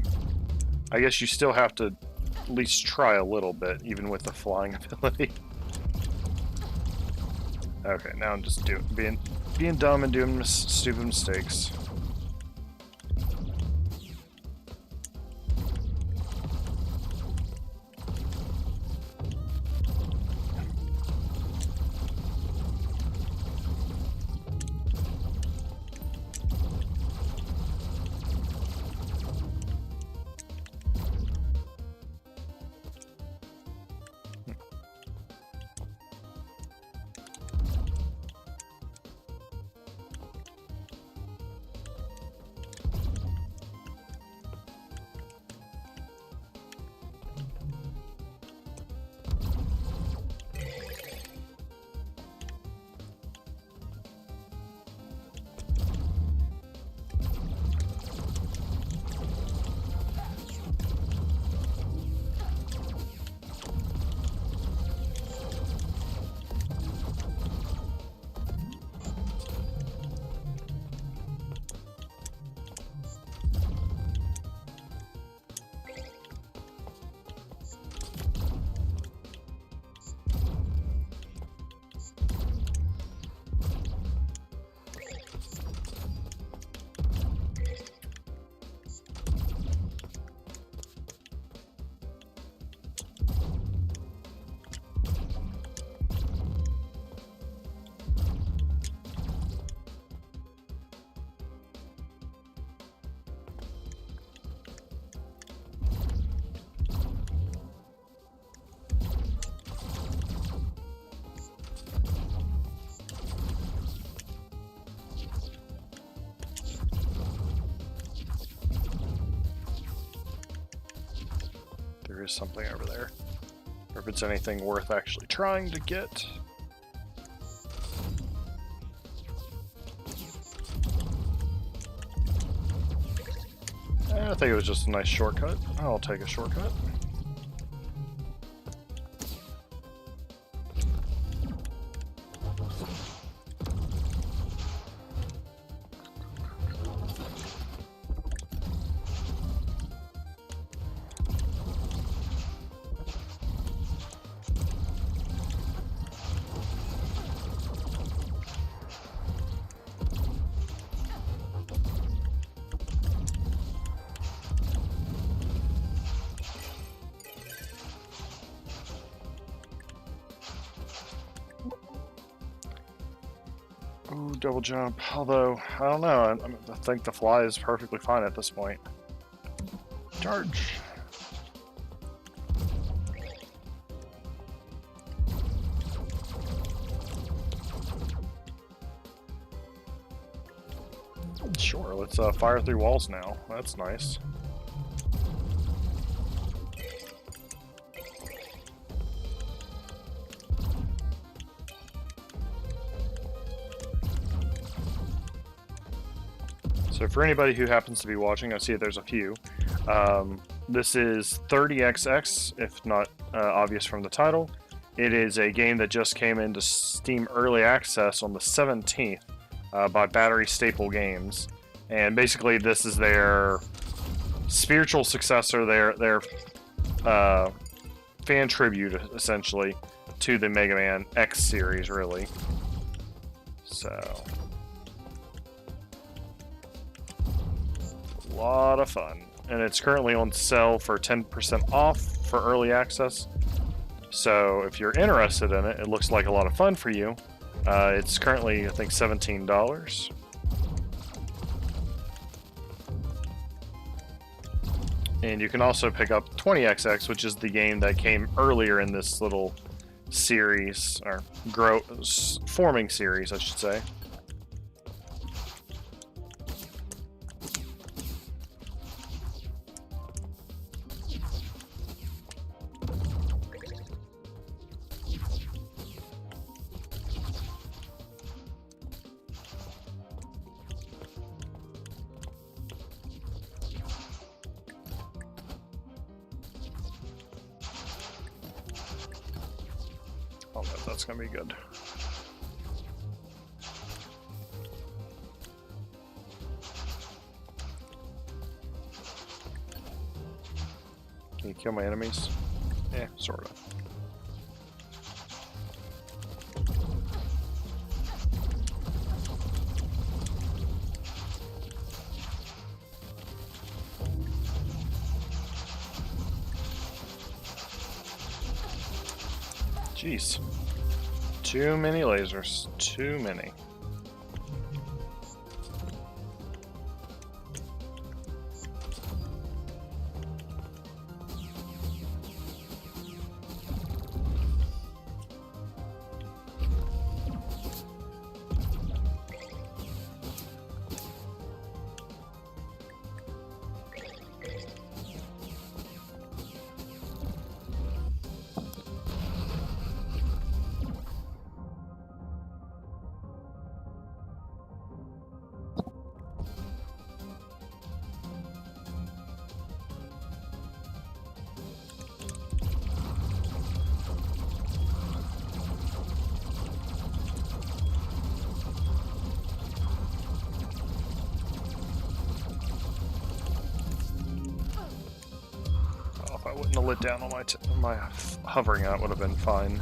I guess you still have to at least try a little bit, even with the flying ability. Okay, now I'm just being dumb and doing stupid mistakes. there is something over there. Or if it's anything worth actually trying to get. I think it was just a nice shortcut. I'll take a shortcut. Ooh, double jump. Although, I don't know. I think the fly is perfectly fine at this point. Charge. Sure, let's fire through walls now. That's nice. So for anybody who happens to be watching, I see that there's a few. This is 30XX, if not obvious from the title. It is a game that just came into Steam Early Access on the 17th by BatteryStaple Games. And basically this is their spiritual successor, their fan tribute, essentially, to the Megaman X series, really. So... a lot of fun, and it's currently on sale for 10% off for early access. So if you're interested in it, it looks like a lot of fun for you. It's currently, I think, $17. And you can also pick up 20XX, which is the game that came earlier in this little series, or forming series, I should say. Oh, that's gonna be good. Can you kill my enemies? Yeah, sort of. Jeez. Too many lasers. Too many. If I wouldn't have lit down on my hovering, that would have been fine.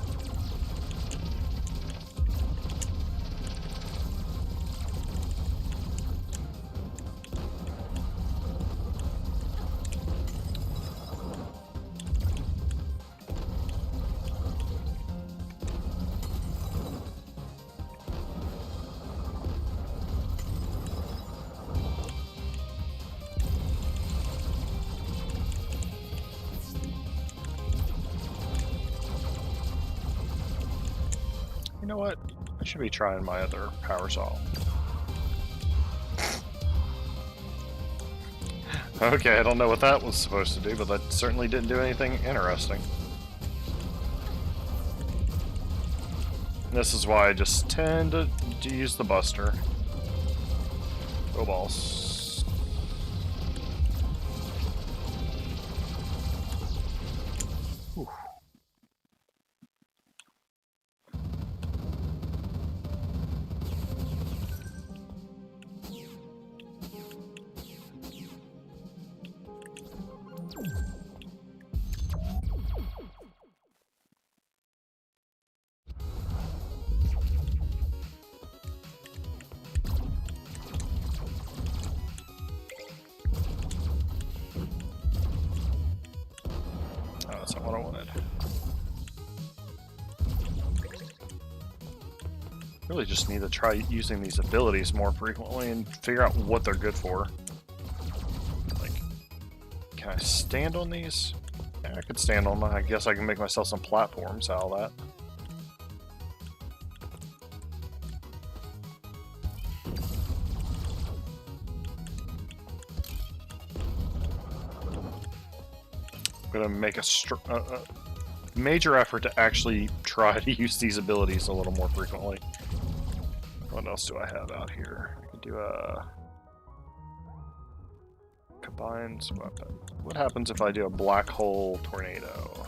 You know what? I should be trying my other power saw. Okay, I don't know what that was supposed to do, but that certainly didn't do anything interesting. This is why I just tend to use the Buster. Go balls. Whew. Oh, that's not what I wanted. Really just need to try using these abilities more frequently and figure out what they're good for. Like, can I stand on these? Yeah, I could stand on them. I guess I can make myself some platforms out of that. I'm gonna make a major effort to actually try to use these abilities a little more frequently. What else do I have out here? I could do a combined weapon. What happens if I do a black hole tornado?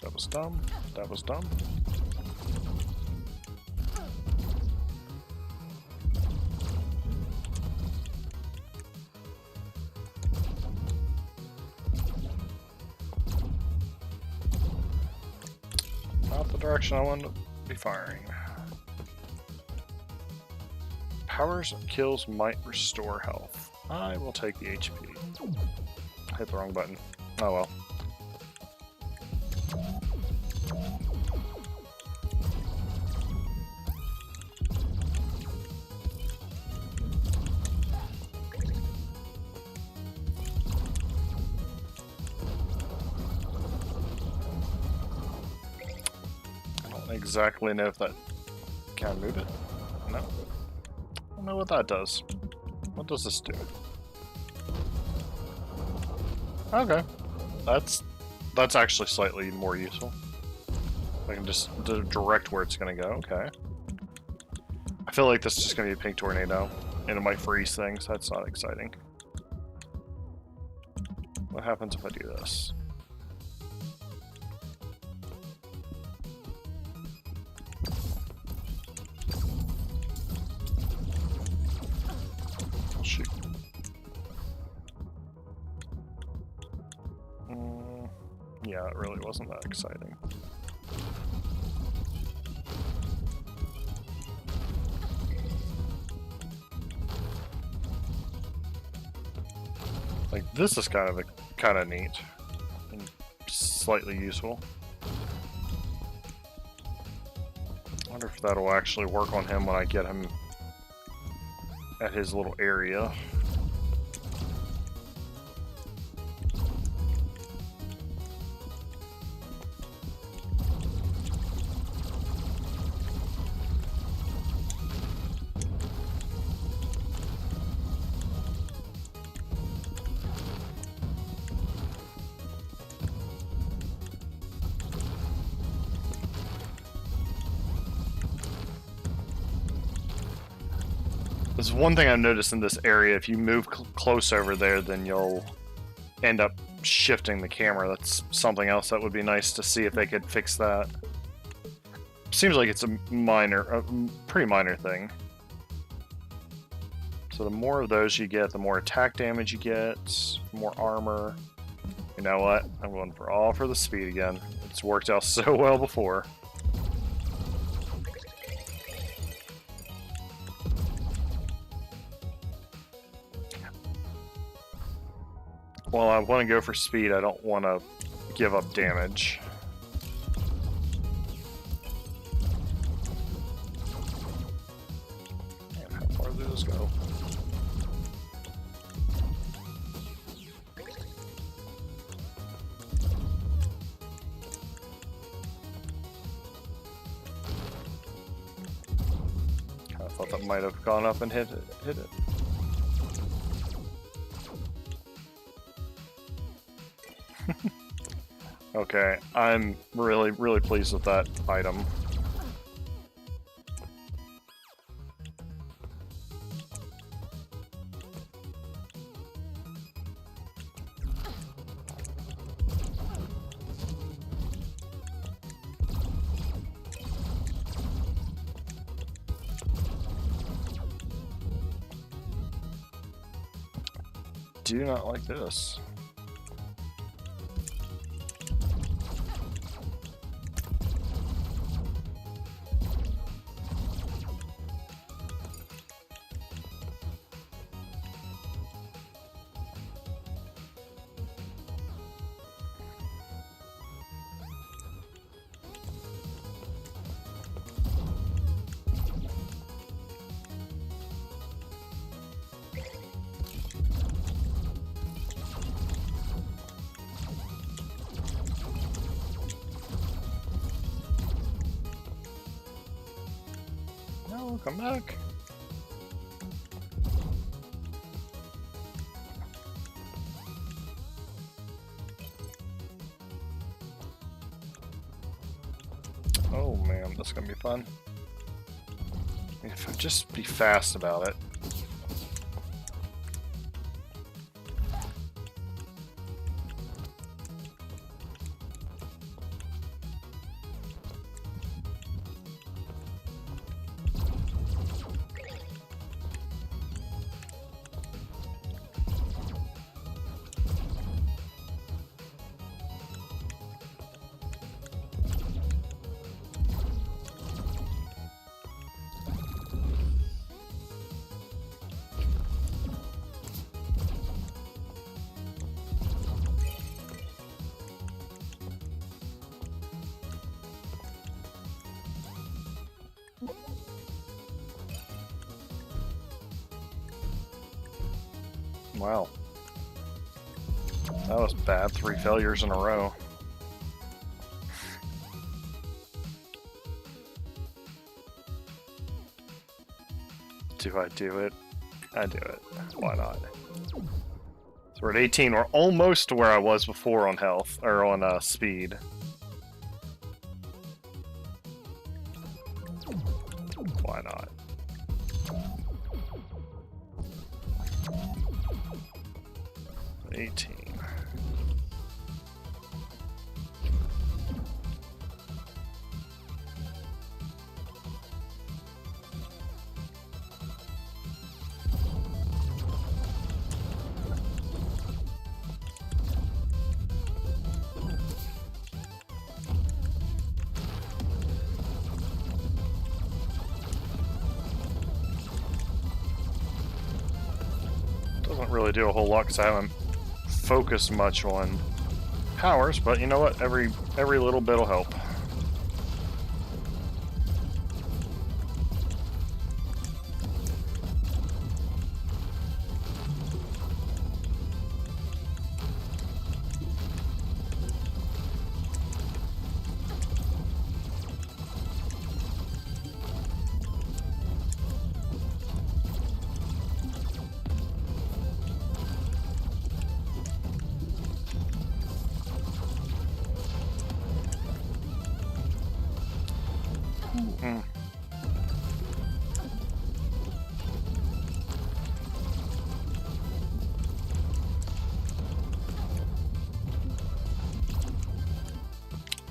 That was dumb. That was dumb. Not the direction I wanted to be firing. Powers kills might restore health. I will take the HP. Hit the wrong button. Oh well. Exactly know if that can move it. No. I don't know what that does. What does this do? Okay. That's actually slightly more useful. I can just direct where it's gonna go. Okay. I feel like this is just gonna be a pink tornado, and it might freeze things. That's not exciting. What happens if I do this? Shoot. Yeah, it really wasn't that exciting. Like, this is kind of neat and slightly useful. I wonder if that'll actually work on him when I get him at his little area. There's one thing I've noticed in this area: if you move close over there, then you'll end up shifting the camera. That's something else that would be nice to see if they could fix that. Seems like it's a pretty minor thing. So the more of those you get, the more attack damage you get, more armor. You know what? I'm going for the speed again. It's worked out so well before. Well, I want to go for speed. I don't want to give up damage. those go? I thought that might have gone up and hit it. Okay, I'm really pleased with that item. Do not like this. No, come back. Oh man, that's gonna be fun. If I just be fast about it. Wow. That was bad. 3 failures in a row. Do I do it? I do it. Why not? So we're at 18. We're almost to where I was before on health, or on speed. Why not? Doesn't really do a whole lot because I haven't focused much on powers, but you know what? Every little bit will help.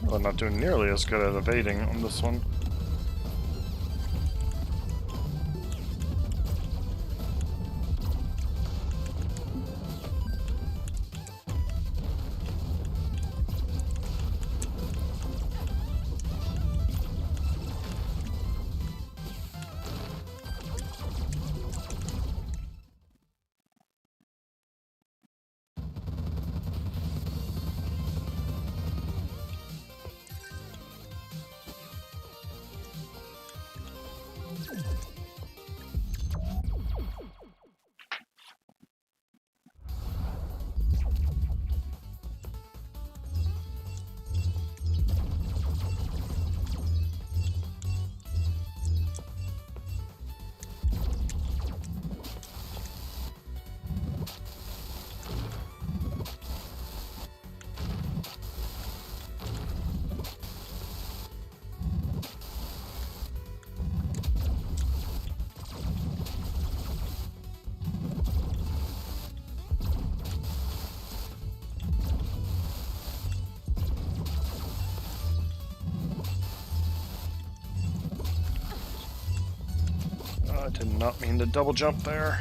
Well, I'm not doing nearly as good at evading on this one. I did not mean to double jump there.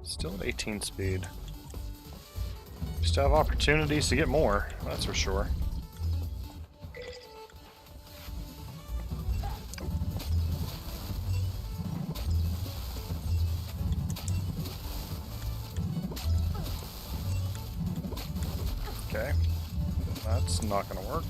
Still at 18 speed. Still have opportunities to get more, that's for sure. Okay, that's not going to work.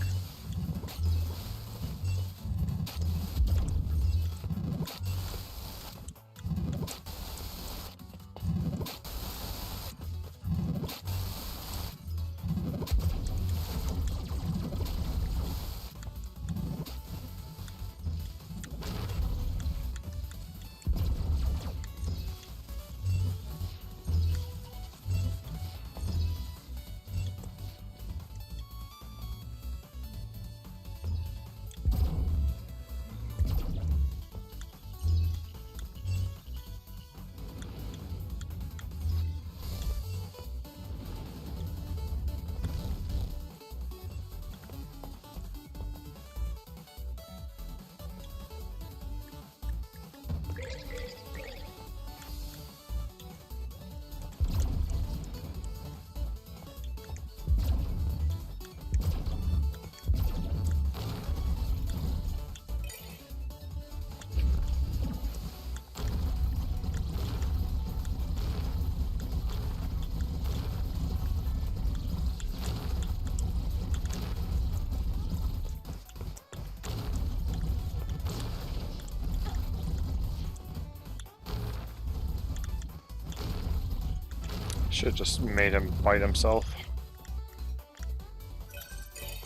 Should've just made him bite himself.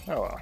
Oh well.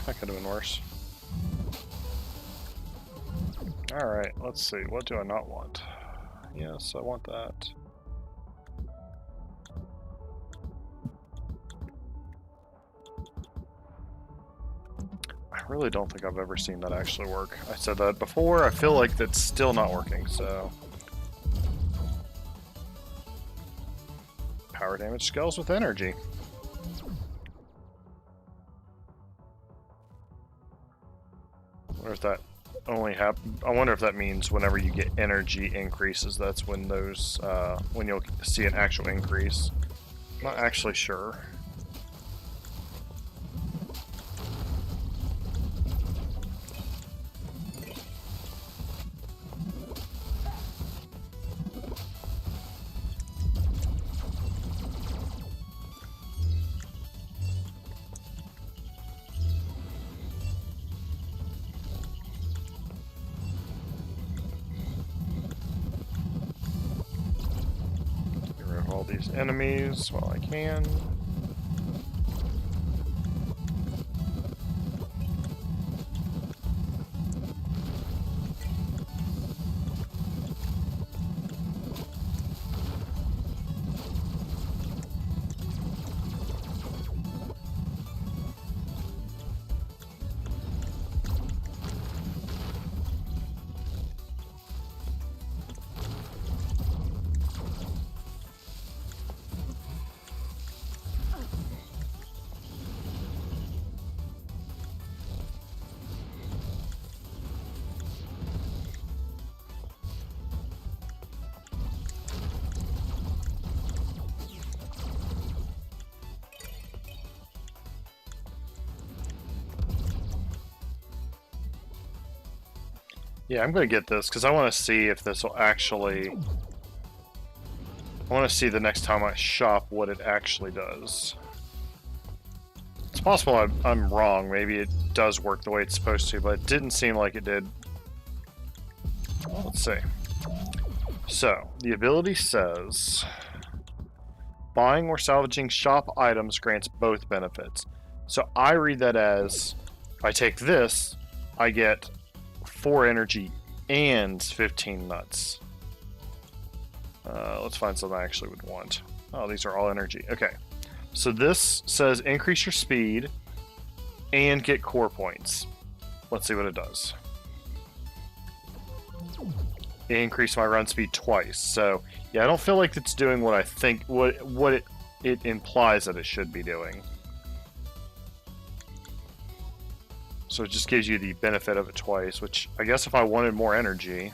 That could have been worse. Alright, let's see. What do I not want? Yes, I want that. I really don't think I've ever seen that actually work. I said that before, I feel like that's still not working, so... Power damage scales with energy. I wonder if that only I wonder if that means whenever you get energy increases, that's when those, when you'll see an actual increase. Not actually sure. All these enemies while I can. Yeah, I'm going to get this because I want to see if this will actually... I want to see the next time I shop what it actually does. It's possible I'm wrong. Maybe it does work the way it's supposed to, but it didn't seem like it did. Let's see. So, the ability says... Buying or salvaging shop items grants both benefits. So I read that as, if I take this, I get 4 energy and 15 nuts. Let's find something I actually would want. Oh, these are all energy. Okay. So this says increase your speed and get core points. Let's see what it does. Increase my run speed twice. So yeah, I don't feel like it's doing what I think what it implies that it should be doing. So it just gives you the benefit of it twice, which I guess if I wanted more energy,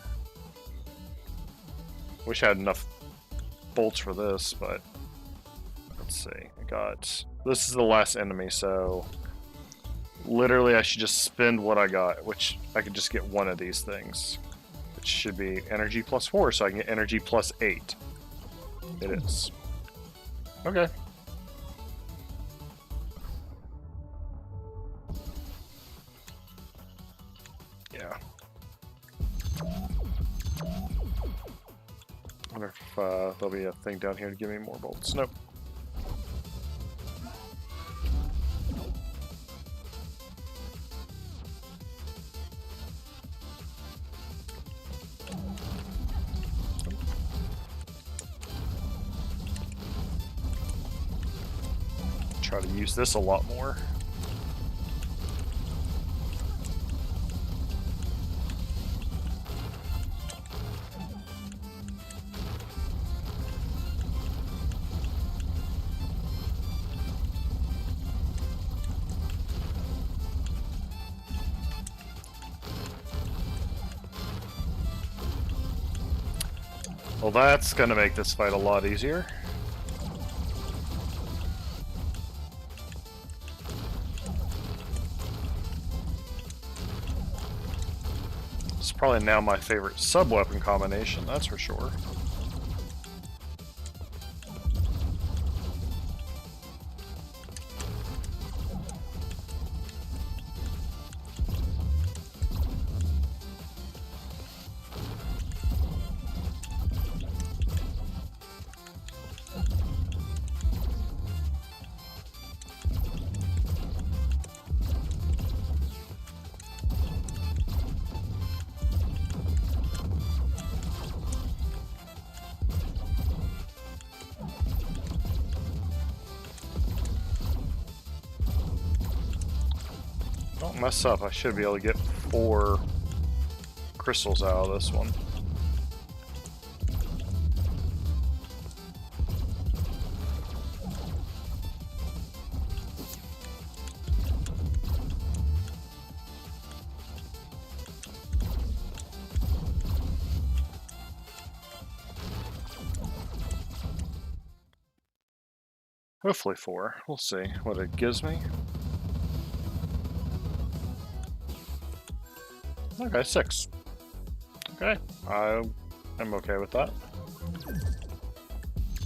wish I had enough bolts for this, but let's see. This is the last enemy, so literally I should just spend what I got, which I could just get one of these things. Should be energy plus 4, so I can get energy plus 8. It is. Okay. Yeah. I wonder if there'll be a thing down here to give me more bolts. Nope. Try to use this a lot more. Well, that's gonna make this fight a lot easier. It's probably now my favorite sub-weapon combination, that's for sure. Don't mess up, I should be able to get 4 crystals out of this one. Hopefully 4. We'll see what it gives me. Okay, 6. Okay, I'm okay with that.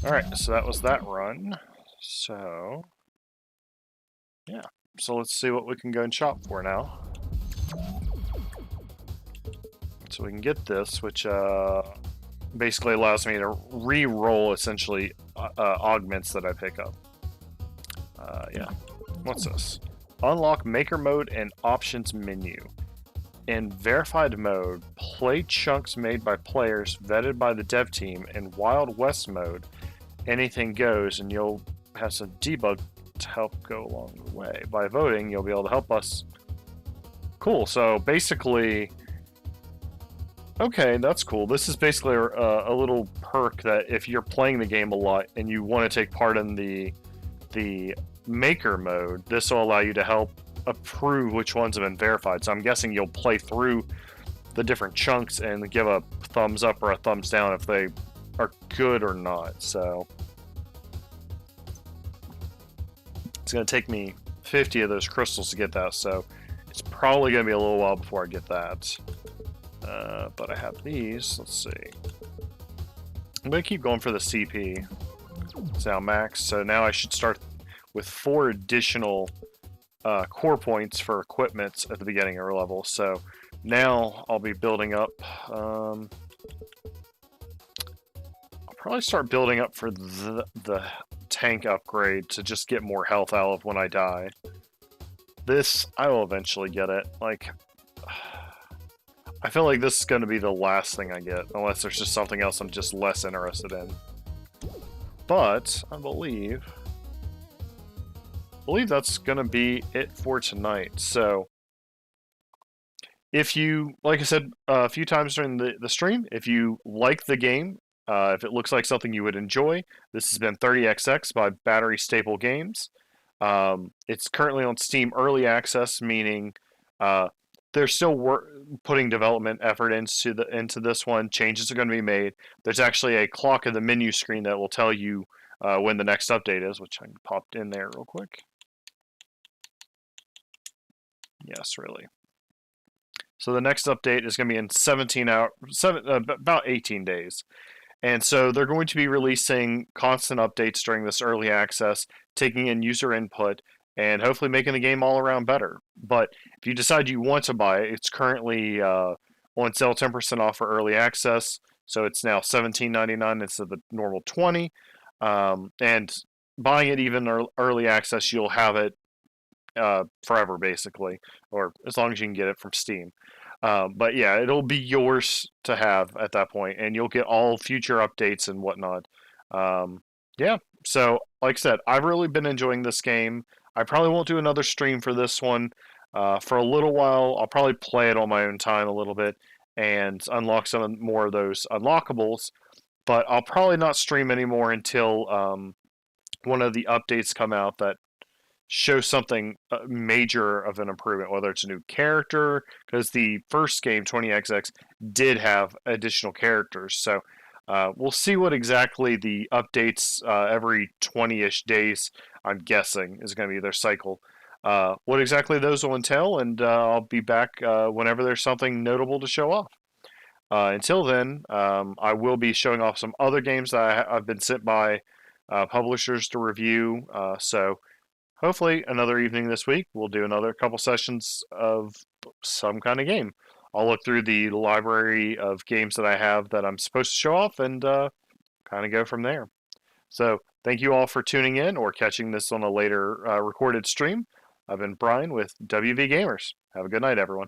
Alright, so that was that run. So, yeah. So let's see what we can go and shop for now. So we can get this, which basically allows me to re-roll, essentially, augments that I pick up. Yeah. What's this? Unlock Maker Mode and Options menu. In Verified Mode, play chunks made by players vetted by the dev team. In Wild West Mode, anything goes, and you'll have some debug to help go along the way. By voting, you'll be able to help us. Cool, so basically... Okay, that's cool. This is basically a little perk that if you're playing the game a lot and you want to take part in the Maker Mode, this will allow you to help approve which ones have been verified. So I'm guessing you'll play through the different chunks and give a thumbs up or a thumbs down if they are good or not. So it's going to take me 50 of those crystals to get that, so it's probably going to be a little while before I get that. but I have these. Let's see. I'm going to keep going for the CP. It's now max, so now I should start with 4 additional core points for equipment at the beginning of our level. So now I'll be building up. I'll probably start building up for the tank upgrade to just get more health out of when I die. This, I will eventually get it. Like, I feel like this is going to be the last thing I get, unless there's just something else I'm just less interested in. But I believe that's going to be it for tonight. So, if you, like I said a few times during the stream, if you like the game, if it looks like something you would enjoy, this has been 30XX by BatteryStaple Games. It's currently on Steam Early Access, meaning they're still putting development effort into this one. Changes are going to be made. There's actually a clock in the menu screen that will tell you when the next update is, which I popped in there real quick. Yes, really. So the next update is going to be in 17 hours, about 18 days. And so they're going to be releasing constant updates during this early access, taking in user input, and hopefully making the game all around better. But if you decide you want to buy it, it's currently on sale 10% off for early access. So it's now $17.99 instead of the normal $20. And buying it even early access, you'll have it forever, basically, or as long as you can get it from Steam. But yeah, it'll be yours to have at that point, and you'll get all future updates and whatnot. Yeah, so like I said, I've really been enjoying this game. I probably won't do another stream for this one for a little while. I'll probably play it on my own time a little bit and unlock some more of those unlockables, but I'll probably not stream anymore until one of the updates come out that show something major of an improvement, whether it's a new character, because the first game, 20XX, did have additional characters. So we'll see what exactly the updates every 20-ish days, I'm guessing, is going to be their cycle. What exactly those will entail, and I'll be back whenever there's something notable to show off. Until then, I will be showing off some other games that I've been sent by publishers to review. So hopefully another evening this week, we'll do another couple sessions of some kind of game. I'll look through the library of games that I have that I'm supposed to show off and kind of go from there. So thank you all for tuning in or catching this on a later recorded stream. I've been Brian with WVGamers. Have a good night, everyone.